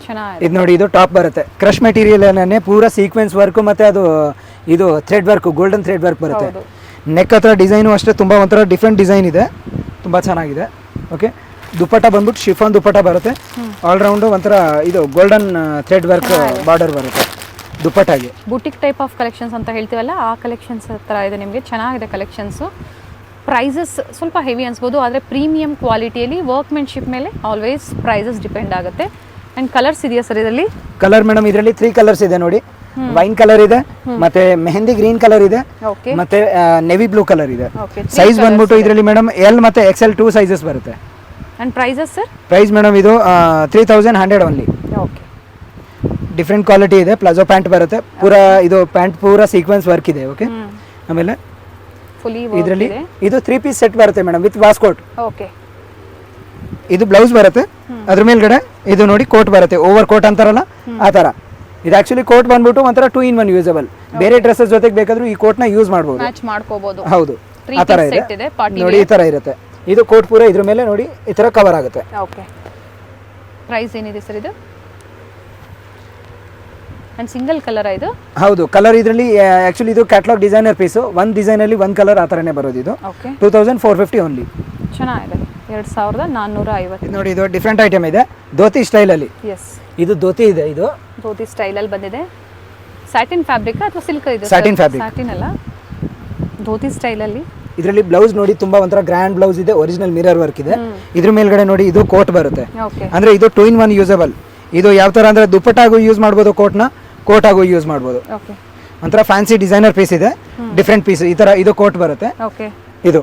ಚೆನ್ನಾಗಿದೆ. ಇದು ನೋಡಿ, ಇದು ಟಾಪ್ ಬರುತ್ತೆ. ಕ್ರಶ್ ಮೆಟೀರಿಯಲ್ ಏನೇ ಪೂರಾ ಸೀಕ್ವೆನ್ಸ್ ವರ್ಕ್ ಮತ್ತೆ ಅದು ಇದು thread work, golden thread work ಬರುತ್ತೆ. ನೆಕ್ ಹತ್ರ ಡಿಸೈನು ಅಷ್ಟೇ ತುಂಬಾ ಒಂಥರ ಡಿಫ್ರೆಂಟ್ ಡಿಸೈನ್ ಇದೆ, ತುಂಬಾ ಚೆನ್ನಾಗಿದೆ. ಓಕೆ, ದುಪಟ್ಟ ಬಂದ್ಬಿಟ್ಟು ಶಿಫಾನ್ ದುಪಟ್ಟ ಬರುತ್ತೆ, ಆಲ್ ರೌಂಡ್ ಒಂಥರ ಇದು ಗೋಲ್ಡನ್ ಥ್ರೆಡ್ ವರ್ಕ್ ಬಾರ್ಡರ್ ಬರುತ್ತೆ ದುಪಟ್ಟಾಗೆ. ಬುಟಿಕ್ ಟೈಪ್ ಆಫ್ ಕಲೆಕ್ಷನ್ಸ್ ಅಂತ ಹೇಳ್ತೀವಲ್ಲ, ಆ ಕಲೆಕ್ಷನ್ಸ್ ಥರ ಇದೆ ನಿಮಗೆ. ಚೆನ್ನಾಗಿದೆ ಕಲೆಕ್ಷನ್ಸು. ಪ್ರೈಸಸ್ ಸ್ವಲ್ಪ ಹೆವಿ ಅನ್ಸ್ಬೋದು, ಆದರೆ ಪ್ರೀಮಿಯಂ ಕ್ವಾಲಿಟಿಯಲ್ಲಿ ವರ್ಕ್ಮೆನ್ಶಿಪ್ ಮೇಲೆ ಆಲ್ವೇಸ್ ಪ್ರೈಸಸ್ ಡಿಪೆಂಡ್ ಆಗುತ್ತೆ. ಆ್ಯಂಡ್ ಕಲರ್ಸ್ ಇದೆಯಾ ಸರ್ ಇದರಲ್ಲಿ? ಕಲರ್ ಮೇಡಮ್ ಇದರಲ್ಲಿ 3 ಕಲರ್ಸ್ ಇದೆ ನೋಡಿ. ವೈನ್ ಕಲರ್ ಇದೆ, ಮತ್ತೆ ಮೆಹಂದಿ ಗ್ರೀನ್ ಕಲರ್ ಇದೆ, ಓಕೆ ಮತ್ತೆ ನೆವಿ ಬ್ಲೂ ಕಲರ್ ಇದೆ. ಓಕೆ ಸೈಜ್ ಬಂದ್ಬಿಟ್ಟು ಇದರಲ್ಲಿ ಮೇಡಮ್ ಎಲ್ ಮತ್ತೆ XL 2 ಸೈಜಸ್ ಬರುತ್ತೆ. And prices sir? Price madam ಇದು 3100 ಓನ್ಲಿ. ಓಕೆ ಡಿಫ್ರೆಂಟ್ ಕ್ವಾಲಿಟಿ ಇದೆ. ಪ್ಲಾಜೋ ಪ್ಯಾಂಟ್ ಬರುತ್ತೆ, ಪೂರಾ ಇದು ಪ್ಯಾಂಟ್ ಪೂರಾ ಸೀಕ್ವೆನ್ಸ್ ವರ್ಕ್ ಇದೆ. ಓಕೆ, ಆಮೇಲೆ ಫುಲ್ಲಿ ಇದರಲ್ಲಿ ಇದು 3 ಪೀಸ್ ಸೆಟ್ ಬರುತ್ತೆ ಮೇಡಮ್ ವಿತ್ ವಾಸ್ಕೋಟ್. ಓಕೆ ಇದು ಬ್ಲೌಸ್ ಬರುತ್ತೆ, ಅದ್ರ ಮೇಲ್ಗಡೆ ಇದು ನೋಡಿ ಕೋಟ್ ಬರುತ್ತೆ, ಓವರ್ ಕೋಟ್ ಅಂತಾರಲ್ಲ ಆ ತರ. ಇದು ಆಕ್ಚುಲಿ ಕೋಟ್ ಬಂದ್ಬಿಟ್ಟು ಒಂಥರ 2 in 1 ಯೂಸಬಲ್. ಬೇರೆ ಡ್ರೆಸ್ಸಸ್ ಜೊತೆಗೆ ಬೇಕಾದ್ರೂ ಈ ಕೋಟ್ ನ ಯೂಸ್ ಮಾಡಬಹುದು. ಮ್ಯಾಚ್ ಮಾಡ್ಕೋಬಹುದು. ಹೌದು, ಆ ತರ ಇದೆ ಪಾರ್ಟಿ ನೋಡಿ, ಈ ತರ ಇರುತ್ತೆ. ಇದು ಕೋಟ್ ಪೂರ ಇದ್ರ ಮೇಲೆ ನೋಡಿ ಈ ತರ ಕವರ್ ಆಗುತ್ತೆ. ಓಕೆ ಪ್ರೈಸ್ ಏನಿದೆ ಸರ್ ಇದು? ಅಂಡ್ ಸಿಂಗಲ್ ಕಲರ್ ಇದು? ಹೌದು, ಕಲರ್ ಇದರಲ್ಲಿ ಆಕ್ಚುಲಿ ಇದು ಕ್ಯಾಟಲಾಗ್ ಡಿಸೈನರ್ ಪೀಸು. ಒಂದು ಡಿಸೈನ್ ಅಲ್ಲಿ ಒಂದು ಕಲರ್ ಆ ತರನೇ ಬರೋದು. ಇದು ಓಕೆ 2450 ಓನ್ಲಿ. ಚೆನ್ನಾಗಿದೆ, 2450. ಇದು ನೋಡಿ, ಇದು ಡಿಫ್ರೆಂಟ್ ಐಟಮ್ ಇದೆ ಧೋತಿ ಸ್ಟೈಲ್ ಅಲ್ಲಿ. ಎಸ್, ಇದು ಧೋತಿ ಇದೆ, ಇದು ಧೋತಿ ಸ್ಟೈಲ್ ಅಲ್ಲಿ ಬಂದಿದೆ. ಸ್ಯಾಟಿನ್ ಫ್ಯಾಬ್ರಿಕ್ ಅಥವಾ ಸಿಲ್ಕ್ ಇದು? Satin fabric. ಸ್ಯಾಟಿನ್ ಅಲ್ಲ, ಧೋತಿ ಸ್ಟೈಲ್ ಅಲ್ಲಿ. ಇದರಲ್ಲಿ ಬ್ಲೌಸ್ ನೋಡಿ ತುಂಬಾ ಒಂಥರ ಗ್ರ್ಯಾಂಡ್ ಬ್ಲೌಸ್ ಇದೆ, ಒರಿಜಿನಲ್ ಮಿರರ್ ವರ್ಕ್ ಇದೆ. ಇದ್ರ ಮೇಲ್ಗಡೆ ನೋಡಿ ಇದು ಕೋಟ್ ಬರುತ್ತೆ. ಓಕೆ ಅಂದ್ರೆ ಇದು 2 in 1 ಯೂಸಬಲ್. ಇದು ಯಾವ ತರ ಅಂದ್ರೆ ದುಪ್ಪಟ್ಟಾಗೂ ಯೂಸ್ ಮಾಡ್ಬೋದು, ಕೋಟ್ ಆಗು ಯೂಸ್ ಮಾಡ್ಬೋದು. ಓಕೆ ಒಂಥರ ಫ್ಯಾನ್ಸಿ ಡಿಸೈನರ್ ಪೀಸ್ ಇದೆ, ಡಿಫ್ರೆಂಟ್ ಪೀಸ್. ಈ ತರ ಇದು ಕೋಟ್ ಬರುತ್ತೆ. ಓಕೆ ಇದು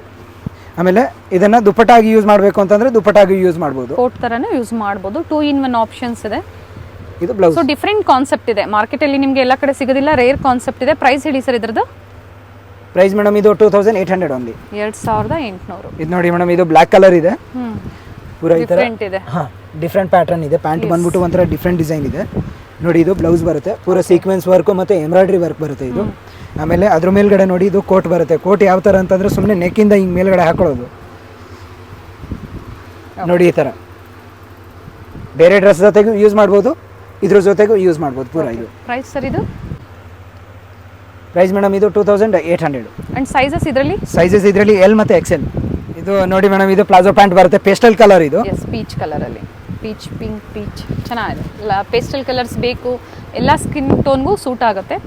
ಆಮೇಲೆ ಇದನ್ನ ದುಪ್ಪಟ್ಟಾಗಿ ಯೂಸ್ ಮಾಡಬೇಕು ಅಂತಂದ್ರೆ ದುಪ್ಪಟ್ಟಾಗಿ ಯೂಸ್ ಮಾಡ್ಬೋದು, ಕೋಟ್ ತರನೇ ಯೂಸ್ ಮಾಡ್ಬೋದು. 2 in 1 ಆಪ್ಷನ್ಸ್ ಇದೆ. ಇದು ಬ್ಲೌಸ್. ಸೊ ಡಿಫ್ರೆಂಟ್ ಕಾನ್ಸೆಪ್ಟ್ ಇದೆ, ಮಾರ್ಕೆಟ್ ಅಲ್ಲಿ ನಿಮಗೆ ಎಲ್ಲ ಕಡೆ ಸಿಗೋದಿಲ್ಲ, ರೇರ್ ಕಾನ್ಸೆಪ್ಟ್ ಇದೆ. ಪ್ರೈಸ್ ಹೇಳಿ ಸರ್ ಇದ್ರದ್ದು? ಪ್ರೈಸ್ ಮೇಡಮ್ ಇದು 2800 ಓನ್ಲಿ. 2800. ಇದು ನೋಡಿ ಮೇಡಮ್, ಇದು ಬ್ಲಾಕ್ ಕಲರ್ ಇದೆ, ಪೂರಾ ಈ ತರ ಡಿಫ್ರೆಂಟ್ ಇದೆ. ಡಿಫ್ರೆಂಟ್ ಪ್ಯಾಟರ್ನ್ ಇದೆ. ಪ್ಯಾಂಟ್ ಬಂದ್ಬಿಟ್ಟು ಒಂಥರ ಡಿಫ್ರೆಂಟ್ ಡಿಸೈನ್ ಇದೆ ನೋಡಿ. ಇದು ಬ್ಲೌಸ್ ಬರುತ್ತೆ, ಪೂರಾ ಸೀಕ್ವೆನ್ಸ್ ವರ್ಕ್ ಮತ್ತೆ ಎಂಬ್ರಾಯ್ಡ್ರಿ ವರ್ಕ್ ಬರುತ್ತೆ ಇದು. ಆಮೇಲೆ ಅದ್ರ ಮೇಲ್ಗಡೆ ನೋಡಿ ಇದು ಕೋಟ್ ಬರುತ್ತೆ. ಕೋಟ್ ಯಾವ ತರ ಅಂತಂದ್ರೆ ಸುಮ್ಮನೆ ನೆಕ್ಕಿಂದ ಹಿಂಗ್ ಮೇಲ್ಗಡೆ ಹಾಕೊಳ್ಳೋದು ನೋಡಿ, ಈ ತರ. ಬೇರೆ ಡ್ರೆಸ್ ಜೊತೆಗೂ ಯೂಸ್ ಮಾಡ್ಬೋದು, ಇದ್ರ ಜೊತೆಗೂ ಯೂಸ್ ಮಾಡ್ಬೋದು ಪೂರಾ. ಇದು ಪ್ರೈಸ್ ಸರ್ ಇದು? ಪ್ರೈಸ್ ಮೇಡಮ್ ಇದು 2800. ಅಂಡ್ ಸೈಜಸ್ ಇದರಲ್ಲಿ? ಸೈಜಸ್ ಇದರಲ್ಲಿ ಎಲ್ ಮತ್ತೆ XL. ಇದು ನೋಡಿ ಮೇಡಮ್, ಇದು ಪ್ಲಾಜೋ ಪ್ಯಾಂಟ್ ಬರುತ್ತೆ, ಪೇಸ್ಟಲ್ ಕಲರ್ ಇದು. ಎಸ್, ಪೀಚ್ ಕಲರ್ ಅಲ್ಲಿ, ಪೀಚ್ ಪಿಂಕ್ ಪೀಚ್ ಚೆನ್ನಾಗಿದೆ. ಪೇಸ್ಟಲ್ ಕಲರ್ಸ್ ಬೇಕು, ಎಲ್ಲ ಸ್ಕಿನ್ ಟೋನ್ಗೂ ಸೂಟ್ ಆಗುತ್ತೆ.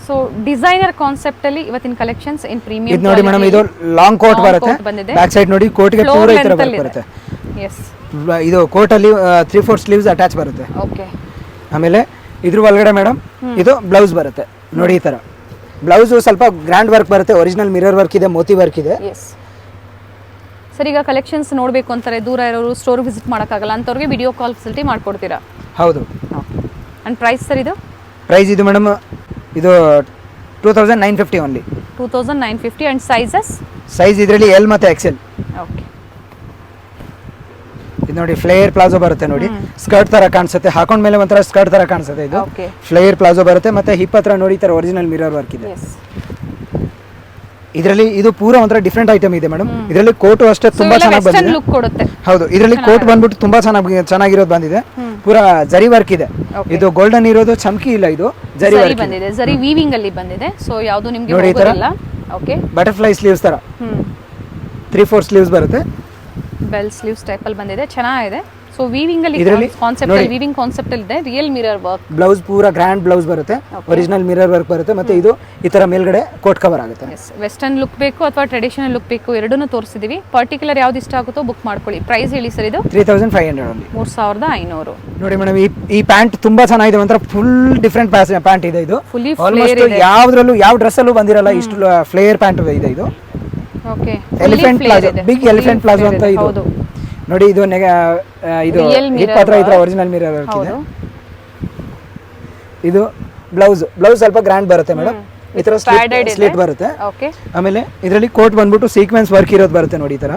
ಸೊ ಡಿಸೈನರ್ ಕಾನ್ಸೆಪ್ಟ್ ಅಲ್ಲಿ ಇವತ್ತಿನ ಕಲೆಕ್ಷನ್ಸ್ ಇನ್ ಪ್ರೀಮಿಯಂ. ಇದು ನೋಡಿ ಮೇಡಮ್, ಇದು ಲಾಂಗ್ ಕೋಟ್ ಬರುತ್ತೆ, ಬ್ಯಾಕ್ ಸೈಡ್ ನೋಡಿ ಕೋಟ್ಗೆ ಪೂರಾ ಈ ತರ ಬರುತ್ತೆ. ಎಸ್, ಇದು ಕೋಟ್ ಅಲ್ಲಿ 3/4 ಸ್ಲೀವ್ಸ್ ಅಟ್ಯಾಚ್ ಬರುತ್ತೆ. ಓಕೆ, ಆಮೇಲೆ ಇದ್ರ ಒಳಗಡೆ ಮೇಡಮ್ ಇದು ಬ್ಲೌಸ್ ಬರುತ್ತೆ ನೋಡಿ, ಈ ತರ. ಬ್ಲೌಸ್ ಸ್ವಲ್ಪ ಗ್ರ್ಯಾಂಡ್ ವರ್ಕ್ ಬರುತ್ತೆ, ಒರಿಜಿನಲ್ ಮಿರರ್ ವರ್ಕ್ ಇದೆ, ಮೋತಿ ವರ್ಕ್ ಇದೆ. ಎಸ್ ಸರ್, ಈಗ ಕಲೆಕ್ಷನ್ಸ್ ನೋಡಬೇಕು ಅಂತಾರೆ, ದೂರ ಇರೋರು ಸ್ಟೋರ್ ವಿಸಿಟ್ ಮಾಡೋಕ್ಕಾಗಲ್ಲ ಅಂತವ್ರಿಗೆ ವಿಡಿಯೋ ಕಾಲ್ ಫೆಸಿಲಿಟಿ ಮಾಡ್ಕೊಡ್ತೀರಾ? ಹೌದು. ಅಂಡ್ ಪ್ರೈಸ್ ಸರ್ ಇದು? ಪ್ರೈಸ್ ಇದು ಮೇಡಮ್ ಇದು 2950 ಓನ್ಲಿ. 2950. And sizes? ಸೈಜ್ ಇದರಲ್ಲಿ ಎಲ್ ಮತ್ತೆ XL. ಓಕೆ, ಇದು ನೋಡಿ ಫ್ಲೇಯರ್ ಪ್ಲಾಜೋ ಬರುತ್ತೆ ನೋಡಿ, ಸ್ಕರ್ಟ್ ತರ ಕಾಣಿಸುತ್ತೆ, ಹಾಕೊಂಡ ಮೇಲೆ ಒಂಥರ ಸ್ಕರ್ಟ್ ತರ ಕಾಣಿಸುತ್ತೆ. ಇದು ಓಕೆ, ಫ್ಲೇಯರ್ ಪ್ಲಾಜೋ ಬರುತ್ತೆ, ಮತ್ತೆ ಹಿಪ್ ಹತ್ರ ನೋಡಿ ಈ ತರ ಒರಿಜಿನಲ್ ಮಿರರ್ ವರ್ಕ್ ಇದೆ. ಎಸ್. ಇದರಲ್ಲಿ ಇದು ಪೂರಾ ಒಂಥರ ಡಿಫ್ರೆಂಟ್ ಐಟಮ್ ಇದೆ ಮೇಡಮ್. ಇದರಲ್ಲಿ ಕೋಟು ಅಷ್ಟೇ ತುಂಬಾ ಚೆನ್ನಾಗಿ ಬಂದಿದೆ. ಲುಕ್ ಕೊಡುತ್ತೆ. ಹೌದು, ಇದರಲ್ಲಿ ಕೋಟ್ ಬಂದ್ಬಿಟ್ಟು ತುಂಬಾ ಚೆನ್ನಾಗಿರೋದು ಬಂದಿದೆ, ಪೂರಾ ಜರಿ ವರ್ಕ್ ಇದೆ. ಇದು ಗೋಲ್ಡನ್ ಇರೋದು, ಚಮಕಿ ಇಲ್ಲ, ಇದು ಜರಿ ವರ್ಕ್ ಬಂದಿದೆ, ಜರಿ ವೀವಿಂಗ್ ಅಲ್ಲಿ ಬಂದಿದೆ. ಸೊ ಯಾವುದು ನಿಮಗೆ ನೋಡಿ ಈ ತರ ಹೋಗೋದಿಲ್ಲ. ಓಕೆ, ಬಟರ್ಫ್ಲೈ ಸ್ಲೀವ್ಸ್ ತರ 3/4 ಸ್ಲೀವ್ಸ್ ಬರುತ್ತೆ, ಬೆಲ್ ಸ್ಲೀವ್ಸ್ ಟೈಪ್ ಅಲ್ಲಿ ಬಂದಿದೆ, ಚೆನ್ನಾಗಿದೆ. ಸೊ ವೀವಿಂಗ್ ಅಲ್ಲಿ ಇದರಲ್ಲಿ ಕಾನ್ಸೆಪ್ಟ್ ಅಲ್ಲಿ, ವೀವಿಂಗ್ ಕಾನ್ಸೆಪ್ಟ್ ಅಲ್ಲಿ ಇದೆ. ರಿಯಲ್ ಮಿರರ್ ವರ್ಕ್ ಬ್ಲೌಸ್, ಪೂರಾ ಗ್ರ್ಯಾಂಡ್ ಬ್ಲೌಸ್ ಬರುತ್ತೆ, ಒರಿಜಿನಲ್ ಮಿರರ್ ವರ್ಕ್ ಬರುತ್ತೆ, ಮತ್ತೆ ಇದು ಈ ತರ ಮೇಲ್ಗಡೆ ಕೋಟ್ ಕವರ್ ಆಗುತ್ತೆ. ವೆಸ್ಟರ್ನ್ ಲುಕ್ ಬೇಕು ಅಥವಾ ಟ್ರೆಡಿಷನಲ್ ಲುಕ್ ಬೇಕು, ಎರಡನ್ನೂ ತೋರಿಸಿದೀವಿ. ಪರ್ಟಿಕ್ಯುಲರ್ ಯಾವ್ದು ಇಷ್ಟ ಆಗುತ್ತೋ ಬುಕ್ ಮಾಡ್ಕೊಳ್ಳಿ. ಪ್ರೈಸ್ ಹೇಳಿ ಸರ್ ಇದು? 3500 ಓನ್ಲಿ. 3500. ನೋಡಿ ಮೇಡಮ್, ಈ ಪ್ಯಾಂಟ್ ತುಂಬಾ ಚೆನ್ನಾಗಿದೆ, ಒಂಥರ ಫುಲ್ ಡಿಫ್ರೆಂಟ್ ಪ್ಯಾಂಟ್ ಇದೆ. ಇದು ಫುಲ್ಲಿ ಆಲ್ಮೋಸ್ಟ್ ಯಾವ್ದ್ರಲ್ಲೂ ಯಾವ ಡ್ರೆಸ್ ಅಲ್ಲೂ ಬಂದಿರಲ್ಲ ಇಷ್ಟು ಫ್ಲೇಯರ್ ಪ್ಯಾಂಟ್ ಇದೆ. ಇದು okay, elephant palazzo, big elephant palazzo ಅಂತ ಇದು ನೋಡಿ. ಇದು ಇದು ಹಿಪ್ ಹತ್ರ ಈ ತರ ಒರಿಜಿನಲ್ ಮಿರರ್ ವರ್ಕ್ ಇದೆ. ಇದು ಬ್ಲೌಸ್ ಸ್ವಲ್ಪ ಗ್ರ್ಯಾಂಡ್ ಬರುತ್ತೆ ಮೇಡಮ್, ಈ ತರ ಸ್ಲಿಟ್ ಬರುತ್ತೆ. ಓಕೆ, ಆಮೇಲೆ ಇದರಲ್ಲಿ ಕೋಟ್ ಬಂದ್ಬಿಟ್ಟು ಸೀಕ್ವೆನ್ಸ್ ವರ್ಕ್ ಇರೋದು ಬರುತ್ತೆ ನೋಡಿ, ಈ ತರ.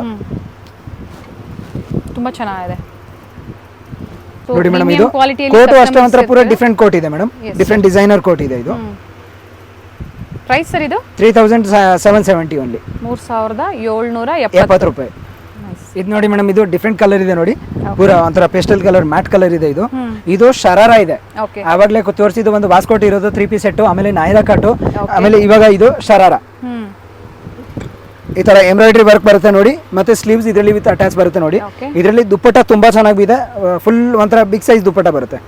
ತುಂಬಾ ಚೆನ್ನಾಗಿದೆ ನೋಡಿ ಮೇಡಮ್, ಇದು ಕೋಟ್ ಅಷ್ಟೇ ಒಂಥರ ಪೂರಾ ಡಿಫ್ರೆಂಟ್ ಕೋಟ್ ಇದೆ ಮೇಡಮ್, ಡಿಫ್ರೆಂಟ್ ಡಿಸೈನರ್ ಕೋಟ್ ಇದೆ. ಇದು ಪ್ರೈಸ್ ಸರ್ ಇದು? 3770 ಓನ್ಲಿ. 3770 ರೂಪಾಯಿ. ಇದು ನೋಡಿ ಮೇಡಮ್, ಇದು ಡಿಫ್ರೆಂಟ್ ಕಲರ್ ಇದೆ ನೋಡಿ, ಪೂರಾ ಒಂಥರ ಪೇಸ್ಟಲ್ ಕಲರ್, ಮ್ಯಾಟ್ ಕಲರ್ ಇದೆ. ಇದು ಶರಾರ ಇದೆ. ಆವಾಗಲೇ ತೋರಿಸಿದ್ದು ಒಂದು ವಾಸ್ಕೋಟ್ ಇರೋದು 3 ಪೀಸ್ ಸೆಟ್, ಆಮೇಲೆ ನಾಯ್ರಾ ಕಟ್ಟು, ಆಮೇಲೆ ಇವಾಗ ಇದು ಶರಾರ. ಈ ತರ ಎಂಬ್ರಾಯ್ಡ್ರಿ ವರ್ಕ್ ಬರುತ್ತೆ ನೋಡಿ, ಮತ್ತೆ ಸ್ಲೀವ್ಸ್ ಇದರಲ್ಲಿ ವಿತ್ ಅಟ್ಯಾಚ್ ಬರುತ್ತೆ ನೋಡಿ. ಇದರಲ್ಲಿ ದುಪ್ಪಟ್ಟ ತುಂಬಾ ಚೆನ್ನಾಗಿದೆ, ಫುಲ್ ಒಂಥರ ಬಿಗ್ ಸೈಜ್ ದುಪ್ಪಟ್ಟ ಬರುತ್ತೆ,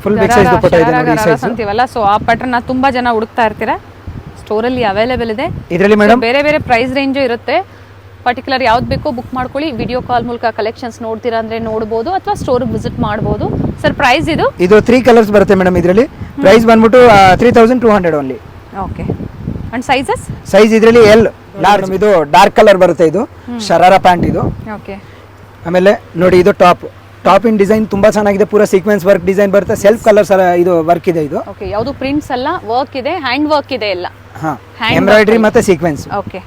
ಫುಲ್ ಬಿಗ್ ಸೈಜ್ ದುಪ್ಪಟ್ಟ ಇದೆ ನೋಡಿ ಸೈಜ್ ಅಂತೀವಲ್ಲ. ಸೊ ಆ ಪ್ಯಾಟರ್ನ್ ತುಂಬಾ ಜನ ಹುಡುಕ್ತಾ ಇರ್ತೀರಾ, ಸ್ಟೋರ್ ಅಲ್ಲಿ ಅವೈಲೇಬಲ್ ಇದೆ. ಇದರಲ್ಲಿ ಮೇಡಮ್ ಬೇರೆ ಬೇರೆ ಪ್ರೈಸ್ ರೇಂಜ್ ಇರುತ್ತೆ. ಪರ್ಟಿಕ್ಯುಲರ್ ಯಾವ್ದು ಬೇಕೋ ಬುಕ್ ಮಾಡ್ಕೊಳ್ಳಿ. ವಿಡಿಯೋ ಕಾಲ್ ಮೂಲಕ ಕಲೆಕ್ಷನ್ಸ್ ನೋಡ್ತೀರಾ ಅಂದರೆ ನೋಡ್ಬೋದು ಅಥವಾ ಸ್ಟೋರ್ಗೆ ವಿಸಿಟ್ ಮಾಡ್ಬೋದು. ಸರ್ ಪ್ರೈಸ್ ಇದು 3 ಕಲರ್ಸ್ ಬರುತ್ತೆ ಮೇಡಮ್ ಇದರಲ್ಲಿ. ಪ್ರೈಸ್ ಬಂದ್ಬಿಟ್ಟು 3200 only. Okay. And sizes? Size ಇದರಲ್ಲಿ ಎಲ್ ಲಾರ್ಜ್. ಇದು ಡಾರ್ಕ್ ಕಲರ್ ಬರುತ್ತೆ. ಇದು ಶರಾರಾ ಪ್ಯಾಂಟ್ ಇದು. ಓಕೆ. ಆಮೇಲೆ ನೋಡಿ ಇದು ಟಾಪ್ ಇನ್ ಡಿಸೈನ್ ತುಂಬಾ ಚೆನ್ನಾಗಿದೆ. ಪೂರಾ ಸೀಕ್ವೆನ್ಸ್ ವರ್ಕ್ ಡಿಸೈನ್ ಬರುತ್ತೆ. ಸೆಲ್ಫ್ ಕಲರ್ಸ್ ಇದು ವರ್ಕ್ ಇದೆ. ಇದು ಓಕೆ. ಯಾವುದು ಪ್ರಿಂಟ್ಸ್ ಅಲ್ಲ, ವರ್ಕ್ ಇದೆ, ಹ್ಯಾಂಡ್ ವರ್ಕ್ ಇದೆ ಎಲ್ಲ. ಹಾ, ಎಂಬ್ರಾಯ್ಡ್ರಿ ಮತ್ತೆ ಸೀಕ್ವೆನ್ಸ್. ಓಕೆ.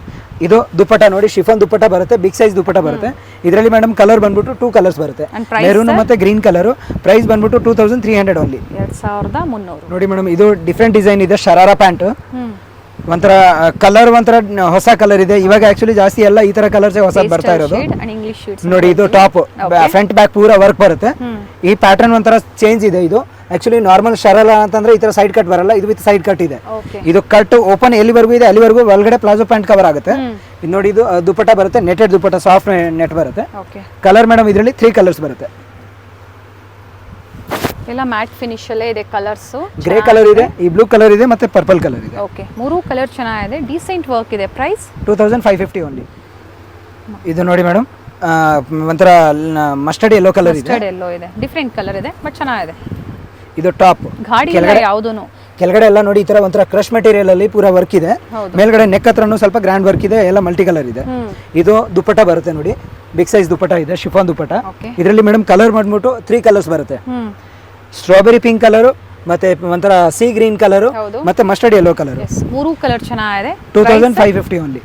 ಇದು ದುಪ್ಪಟ್ಟ ನೋಡಿ, ಶಿಫಾನ್ ದುಪ್ಪಟ್ಟ ಬರುತ್ತೆ. ಬಿಗ್ ಸೈಜ್ ದುಪ್ಪಟ್ಟ ಬರುತ್ತೆ. ಇದರಲ್ಲಿ ಮೇಡಮ್ ಕಲರ್ ಬಂದ್ಬಿಟ್ಟು 2 ಕಲರ್ಸ್ ಬರುತ್ತೆ, ಮೆರೂನ್ ಮತ್ತೆ ಗ್ರೀನ್ ಕಲರ್. ಪ್ರೈಸ್ ಬಂದ್ಬಿಟ್ಟು 2300 ಓನ್ಲಿ. 2300. ನೋಡಿ ಮೇಡಮ್, ಇದು ಡಿಫ್ರೆಂಟ್ ಡಿಸೈನ್ ಇದೆ. ಶರಾರಾ ಪ್ಯಾಂಟ್ ಒಂಥರ ಕಲರ್, ಒಂಥರ ಹೊಸ ಕಲರ್ ಇದೆ. ಇವಾಗ ಆಕ್ಚುಲಿ ಜಾಸ್ತಿ ಎಲ್ಲ ಈ ತರ ಕಲರ್ಸ್ ಹೊಸ ಬರ್ತಾ ಇರೋದು. ನೋಡಿ ಇದು ಟಾಪ್ ಫ್ರಂಟ್ ಬ್ಯಾಕ್ ಪೂರಾ ವರ್ಕ್ ಬರುತ್ತೆ. ಈ ಪ್ಯಾಟರ್ನ್ ಒಂಥರ ಚೇಂಜ್ ಇದೆ. ಇದು ಆಕ್ಚುಲಿ ನಾರ್ಮಲ್ ಶರಾರಾ ಅಂತಂದ್ರೆ ಈ ತರ ಸೈಡ್ ಕಟ್ ಬರಲ್ಲ. ಇದು ವಿತ್ ಸೈಡ್ ಕಟ್ ಇದೆ. ಇದು ಕಟ್ ಓಪನ್ ಎಲ್ಲಿವರೆಗೂ ಇದೆ ಅಲ್ಲಿವರೆಗೂ ಒಳಗಡೆ ಪ್ಲಾಜೋ ಪ್ಯಾಂಟ್ ಕವರ್ ಆಗುತ್ತೆ. ಇದು ನೋಡಿ, ಇದು ದುಪ್ಪಟ್ಟ ಬರುತ್ತೆ, ನೆಟೆಡ್ ದುಪ್ಪಟ್ಟ, ಸಾಫ್ಟ್ ನೆಟ್ ಬರುತ್ತೆ. ಕಲರ್ ಮೇಡಮ್ ಇದರಲ್ಲಿ 3 ಕಲರ್ಸ್ ಬರುತ್ತೆ. ಎಲ್ಲ ಮ್ಯಾಟ್ ಫಿನಿಶ್ ಅಲ್ಲೇ ಇದೆ. ಕಲರ್ಸ್ ಗ್ರೇ ಕಲರ್ ಇದೆ, ಈ ಬ್ಲೂ ಕಲರ್ ಇದೆ, ಮತ್ತೆ ಪರ್ಪಲ್ ಕಲರ್ ಇದೆ. ಓಕೆ. 3 ಕಲರ್ ಚೆನ್ನಾಗಿದೆ, ಡೀಸೆಂಟ್ ವರ್ಕ್ ಇದೆ. Price 2550 only. ಇದು ನೋಡಿ ಮೇಡಮ್, ಒಂಥರ ಮಸ್ಟರ್ಡ್ ಯೆಲ್ಲೋ ಕಲರ್ ಇದೆ. ಮಸ್ಟರ್ಡ್ ಯೆಲ್ಲೋ ಇದೆ, ಡಿಫರೆಂಟ್ ಕಲರ್ ಇದೆ, ಬಟ್ ಚೆನ್ನಾಗಿದೆ. ಇದು ಟಾಪ್ ಗಾಡಿ ಯಾವುದೂನು ಕೆಳಗಡೆ ಎಲ್ಲ ನೋಡಿ ಈ ತರ ಒಂಥರ ಕ್ರಶ್ ಮೆಟೀರಿಯಲ್ ಅಲ್ಲಿ ಪೂರಾ ವರ್ಕ್ ಇದೆ. ಮೇಲ್ಗಡೆ ನೆಕ್ ಹತ್ರನೂ ಸ್ವಲ್ಪ ಗ್ರ್ಯಾಂಡ್ ವರ್ಕ್ ಇದೆ. ಎಲ್ಲ ಮಲ್ಟಿ ಕಲರ್ ಇದೆ. ಇದು ದುಪ್ಪಟ್ಟ ಬರುತ್ತೆ ನೋಡಿ, ಬಿಗ್ ಸೈಜ್ ದುಪ್ಪಟ್ಟ ಇದೆ, ಶಿಫಾನ್ ದುಪ್ಪಟ್ಟ. ಇದರಲ್ಲಿ ಮೇಡಮ್ ಕಲರ್ ಮಾಡ್ಬಿಟ್ಟು 3 ಕಲರ್ಸ್ ಬರುತ್ತೆ. ಸ್ಟ್ರಾಬೆರಿ ಪಿಂಕ್ ಕಲರ್, ಮತ್ತೆ ಒಂಥರ ಸಿ ಗ್ರೀನ್ ಕಲರ್, ಮತ್ತೆ ಮಸ್ಟರ್ಡ್ ಯೆಲ್ಲೋ ಕಲರ್. 3 ಕಲರ್ ಚೆನ್ನಾಗಿದೆ. 2550 only.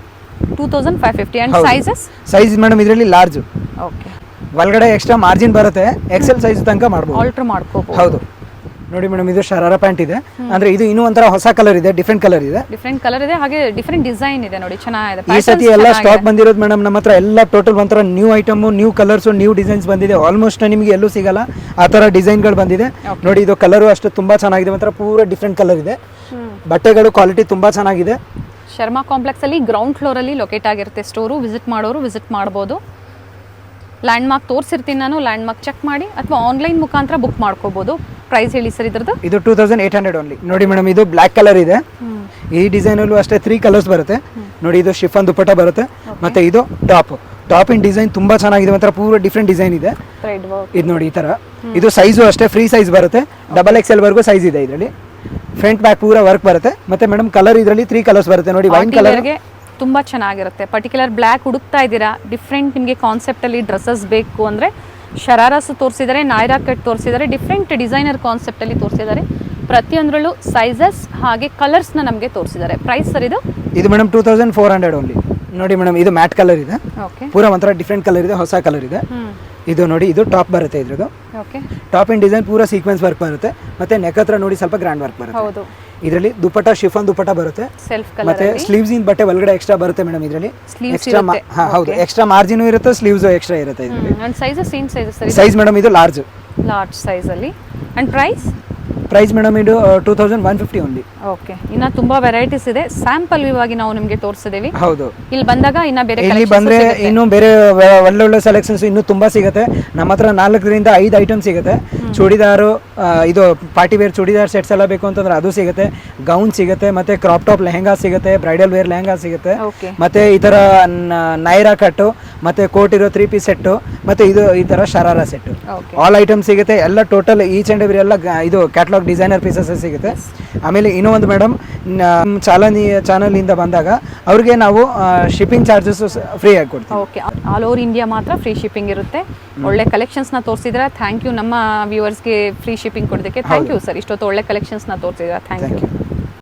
2550. And sizes? Size madam ಇದರಲ್ಲಿ ಲಾರ್ಜ್. ಓಕೆ. ಒಳಗಡೆ ಎಕ್ಸ್ಟ್ರಾ ಮಾರ್ಜಿನ್ ಬರುತ್ತೆ, ಎಕ್ಸೆಲ್ ಸೈಜ್ ತನಕ ಮಾಡಬಹುದು, ಆಲ್ಟರ್ ಮಾಡ್ಕೋಬಹುದು. ಹೌದು. ನೋಡಿ ಮೇಡಮ್, ಇದು ಶರಾರಾ ಪ್ಯಾಂಟ್ ಇದೆ. ಅಂದ್ರೆ ಇದು ಇನ್ನೂ ಒಂಥರ ಹೊಸ ಕಲರ್ ಇದೆ, ಡಿಫ್ರೆಂಟ್ ಕಲರ್ ಇದೆ. ಡಿಫ್ರೆಂಟ್ ಕಲರ್ ಇದೆ, ಹಾಗೆ ಡಿಫ್ರೆಂಟ್ ಡಿಸೈನ್ ಇದೆ. ನೋಡಿ ಚೆನ್ನಾಗಿದೆ. ಈ ಸತಿ ಎಲ್ಲ ಸ್ಟಾಕ್ ಬಂದಿರೋದು ಮೇಡಮ್ ನಮ್ಮ ಹತ್ರ. ಎಲ್ಲ ಟೋಟಲ್ ಒಂಥರ new item, new colours, new designs ಬಂದಿದೆ. ಆಲ್ಮೋಸ್ಟ್ ನಿಮಗೆ ಎಲ್ಲೂ ಸಿಗಲ್ಲ ಆ ತರ ಡಿಸೈನ್ಗಳು ಬಂದಿದೆ. ನೋಡಿ ಇದು ಕಲರು ಅಷ್ಟು ತುಂಬಾ ಚೆನ್ನಾಗಿದೆ, ಒಂಥರ ಪೂರ ಡಿಫ್ರೆಂಟ್ ಕಲರ್ ಇದೆ. ಬಟ್ಟೆಗಳು ಕ್ವಾಲಿಟಿ ತುಂಬಾ ಚೆನ್ನಾಗಿದೆ. ಶರ್ಮಾ ಕಾಂಪ್ಲೆಕ್ಸ್ ಅಲ್ಲಿ ಗ್ರೌಂಡ್ ಫ್ಲೋರ್ ಅಲ್ಲಿ ಲೊಕೇಟ್ ಆಗಿರುತ್ತೆ ಸ್ಟೋರು. ವಿಸಿಟ್ ಮಾಡೋರು ವಿಸಿಟ್ ಮಾಡ್ಬೋದು. ಲ್ಯಾಂಡ್ ಮಾರ್ಕ್ ತೋರಿಸಿರ್ತೀನಿ ನಾನು, ಲ್ಯಾಂಡ್ ಮಾರ್ಕ್ ಚೆಕ್ ಮಾಡಿ ಅಥವಾ ಆನ್ಲೈನ್ ಮುಖಾಂತರ ಬುಕ್ ಮಾಡ್ಕೋಬಹುದು. ಪ್ರೈಸ್ ಹೇಳಿ ಸರ್ ಇದ್ರದ್ದು? ಇದು 2800 ಓನ್ಲಿ. ನೋಡಿ ಮೇಡಮ್, ಇದು ಬ್ಲಾಕ್ ಕಲರ್ ಇದೆ. ಈ ಡಿಸೈನ್ ಅಲ್ಲೂ ಅಷ್ಟೇ 3 ಕಲರ್ಸ್ ಬರುತ್ತೆ. ನೋಡಿ ಇದು ಶಿಫಾನ್ ದುಪ್ಪಟ್ಟ ಬರುತ್ತೆ, ಮತ್ತೆ ಇದು ಟಾಪ್ ಇನ್ ಡಿಸೈನ್ ತುಂಬಾ ಚೆನ್ನಾಗಿದೆ. ಒಂಥರ ಪೂರ ಡಿಫ್ರೆಂಟ್ ಡಿಸೈನ್ ಇದೆ. ಇದು ನೋಡಿ ಈ ತರ. ಇದು ಸೈಜು ಅಷ್ಟೇ ಫ್ರೀ ಸೈಜ್ ಬರುತ್ತೆ. XXL ವರೆಗೂ ಸೈಜ್ ಇದೆ ಇದರಲ್ಲಿ. ಫ್ರಂಟ್ ಬ್ಯಾಕ್ ಪೂರ ವರ್ಕ್ ಬರುತ್ತೆ. ಮತ್ತೆ ಮೇಡಮ್ ಕಲರ್ ಇದರಲ್ಲಿ 3 ಕಲರ್ಸ್ ಬರುತ್ತೆ. ನೋಡಿ ವೈನ್ ಕಲರ್ ತುಂಬಾ ಚೆನ್ನಾಗಿರುತ್ತೆ. ಪರ್ಟಿಕ್ಯುಲರ್ ಬ್ಲ್ಯಾಕ್ ಹುಡುಕ್ತಾ ಇದ್ದೀರಾ, ಡಿಫ್ರೆಂಟ್ ನಿಮಗೆ ಕಾನ್ಸೆಪ್ಟ್ ಅಲ್ಲಿ ಡ್ರೆಸ್ಸಸ್ ಬೇಕು ಅಂದ್ರೆ ಶರಾರಾಸ್ ತೋರಿಸಿದ್ದಾರೆ, ನೈರಾ ಕಟ್ ತೋರಿಸಿದ್ದಾರೆ, ಡಿಫ್ರೆಂಟ್ ಡಿಸೈನರ್ ಕಾನ್ಸೆಪ್ಟ್ ಅಲ್ಲಿ ತೋರಿಸಿದ್ದಾರೆ. ಪ್ರತಿಯೊಂದರಲ್ಲೂ ಸೈಜಸ್ ಹಾಗೆ ಕಲರ್ಸ್ ನ ನಮಗೆ ತೋರಿಸಿದ್ದಾರೆ. ಪ್ರೈಸ್ ಸರ್ ಇದು ಮೇಡಮ್ 2400 ಓನ್ಲಿ. ನೋಡಿ ಮೇಡಮ್, ಇದು ಮ್ಯಾಟ್ ಕಲರ್ ಇದೆ, ಪೂರಾ ಒಂಥರ ಡಿಫ್ರೆಂಟ್ ಕಲರ್ ಇದೆ, ಹೊಸ ಕಲರ್ ಇದೆ. ಇದು ನೋಡಿ, ಇದು ಟಾಪ್ ಬರುತ್ತೆ. ಇದ್ರದ್ದು ಟಾಪ್ ಇನ್ ಡಿಸೈನ್ ಪೂರಾ ಸೀಕ್ವೆನ್ಸ್ ವರ್ಕ್ ಬರುತ್ತೆ. ಮತ್ತೆ ನೆಕ್ ಹತ್ರ ನೋಡಿ ಸ್ವಲ್ಪ ಗ್ರ್ಯಾಂಡ್ ವರ್ಕ್ ಬರುತ್ತೆ. ಇದರಲ್ಲಿ ದುಪ್ಪಟ್ಟ ಶಿಫಾನ್ ದುಪ್ಪಟ್ಟ ಬರುತ್ತೆ. ಮತ್ತೆ ಸ್ಲೀವ್ಸ್ ಇನ್ ಬಟ್ಟೆ ಒಳಗಡೆ ಎಕ್ಸ್ಟ್ರಾ ಬರುತ್ತೆ ಮೇಡಮ್. ಇದರಲ್ಲಿ ಎಕ್ಸ್ಟ್ರಾ ಹೌದು, ಎಕ್ಸ್ಟ್ರಾ ಮಾರ್ಜಿನ್ ಇರುತ್ತೆ, ಸ್ಲೀವ್ಸ್ ಎಕ್ಸ್ಟ್ರಾ ಇರುತ್ತೆ. ಸೈಜ್ ಮೇಡಮ್ ಇದು ಲಾರ್ಜ್ ಸೈಜ್ ಅಲ್ಲಿ. ಅಂಡ್ ಪ್ರೈಸ್ ಮೇಡಮ್ ಇದು 2150 ಓನ್ಲಿ. ಓಕೆ. ಇನ್ನ ತುಂಬಾ ವೆರೈಟೀಸ್ ಇದೆ. ಸ್ಯಾಂಪಲ್ ಇವಾಗಿ ನಾವು ನಿಮಗೆ ತೋರಿಸಿದೀವಿ. ಹೌದು. ಇಲ್ಲಿ ಬಂದಾಗ ಇನ್ನ ಬೇರೆ ಇಲ್ಲಿ ಬಂದ್ರೆ ಇನ್ನು ಬೇರೆ ಒಳ್ಳೊಳ್ಳೆ ಸೆಲೆಕ್ಷನ್ಸ್ ಇನ್ನು ತುಂಬಾ ಸಿಗುತ್ತೆ. ನಮ್ಮ ಹತ್ರ 4 ರಿಂದ 5 ಐಟಮ್ ಸಿಗುತ್ತೆ. ಚೂಡಿದಾರು, ಇದು ಪಾರ್ಟಿ ವೇರ್ ಚೂಡಿದಾರ್ ಸೆಟ್ಸ್ ಎಲ್ಲ ಬೇಕು ಅಂತಂದ್ರೆ ಅದು ಸಿಗುತ್ತೆ. ಗೌನ್ ಸಿಗುತ್ತೆ, ಮತ್ತೆ ಕ್ರಾಪ್ ಟಾಪ್ ಲೆಹಂಗಾ ಸಿಗುತ್ತೆ, ಬ್ರೈಡಲ್ ವೇರ್ ಲೆಹಂಗಾ ಸಿಗುತ್ತೆ, ಮತ್ತೆ ಈ ತರ ನೈರಾ ಕಟ್ಟು, ಮತ್ತೆ ಕೋಟ್ ಇರೋ 3 ಪೀಸ್ ಸೆಟ್, ಮತ್ತೆ ಇದು ಈ ತರ ಶರಾರಾ ಸೆಟ್, ಆಲ್ ಐಟಮ್ ಸಿಗುತ್ತೆ. ಎಲ್ಲ ಟೋಟಲ್ ಈಚ್ ಅಂಡ್ ಎವ್ರಿ ಎಲ್ಲ ಇದು ಕ್ಯಾಟಲಾಗ್ ಡಿಸೈನರ್ ಪೀಸಸ್ ಸಿಗುತ್ತೆ. ಆಮೇಲೆ ಇನ್ನೂ ಒಂದು ಮೇಡಮ್, ಚಾನಲ್ ಇಂದ ಬಂದಾಗ ಅವ್ರಿಗೆ ನಾವು ಶಿಪ್ಪಿಂಗ್ ಚಾರ್ಜಸ್ ಫ್ರೀ ಆಗಿ ಕೊಡ್ತೀವಿ. ಓಕೆ. ಆಲ್ ಓವರ್ ಇಂಡಿಯಾ ಮಾತ್ರ ಫ್ರೀ ಶಿಪ್ಪಿಂಗ್ ಇರುತ್ತೆ. ಒಳ್ಳೆ ಕಲೆಕ್ಷನ್ಸ್ ನ ತೋರಿಸಿದ್ರೆ ಥ್ಯಾಂಕ್ ಯು. ನಮ್ಮ ವ್ಯೂವರ್ಸ್ಗೆ ಫ್ರೀ ಶಿಪ್ಪಿಂಗ್ ಕೊಡೋದಕ್ಕೆ ಥ್ಯಾಂಕ್ ಯು ಸರ್. ಇಷ್ಟೊತ್ತು ಒಳ್ಳೆ ಕಲೆಕ್ಷನ್ಸ್ ನ ತೋರಿಸಿದ್ರೆ ಥ್ಯಾಂಕ್ ಯು.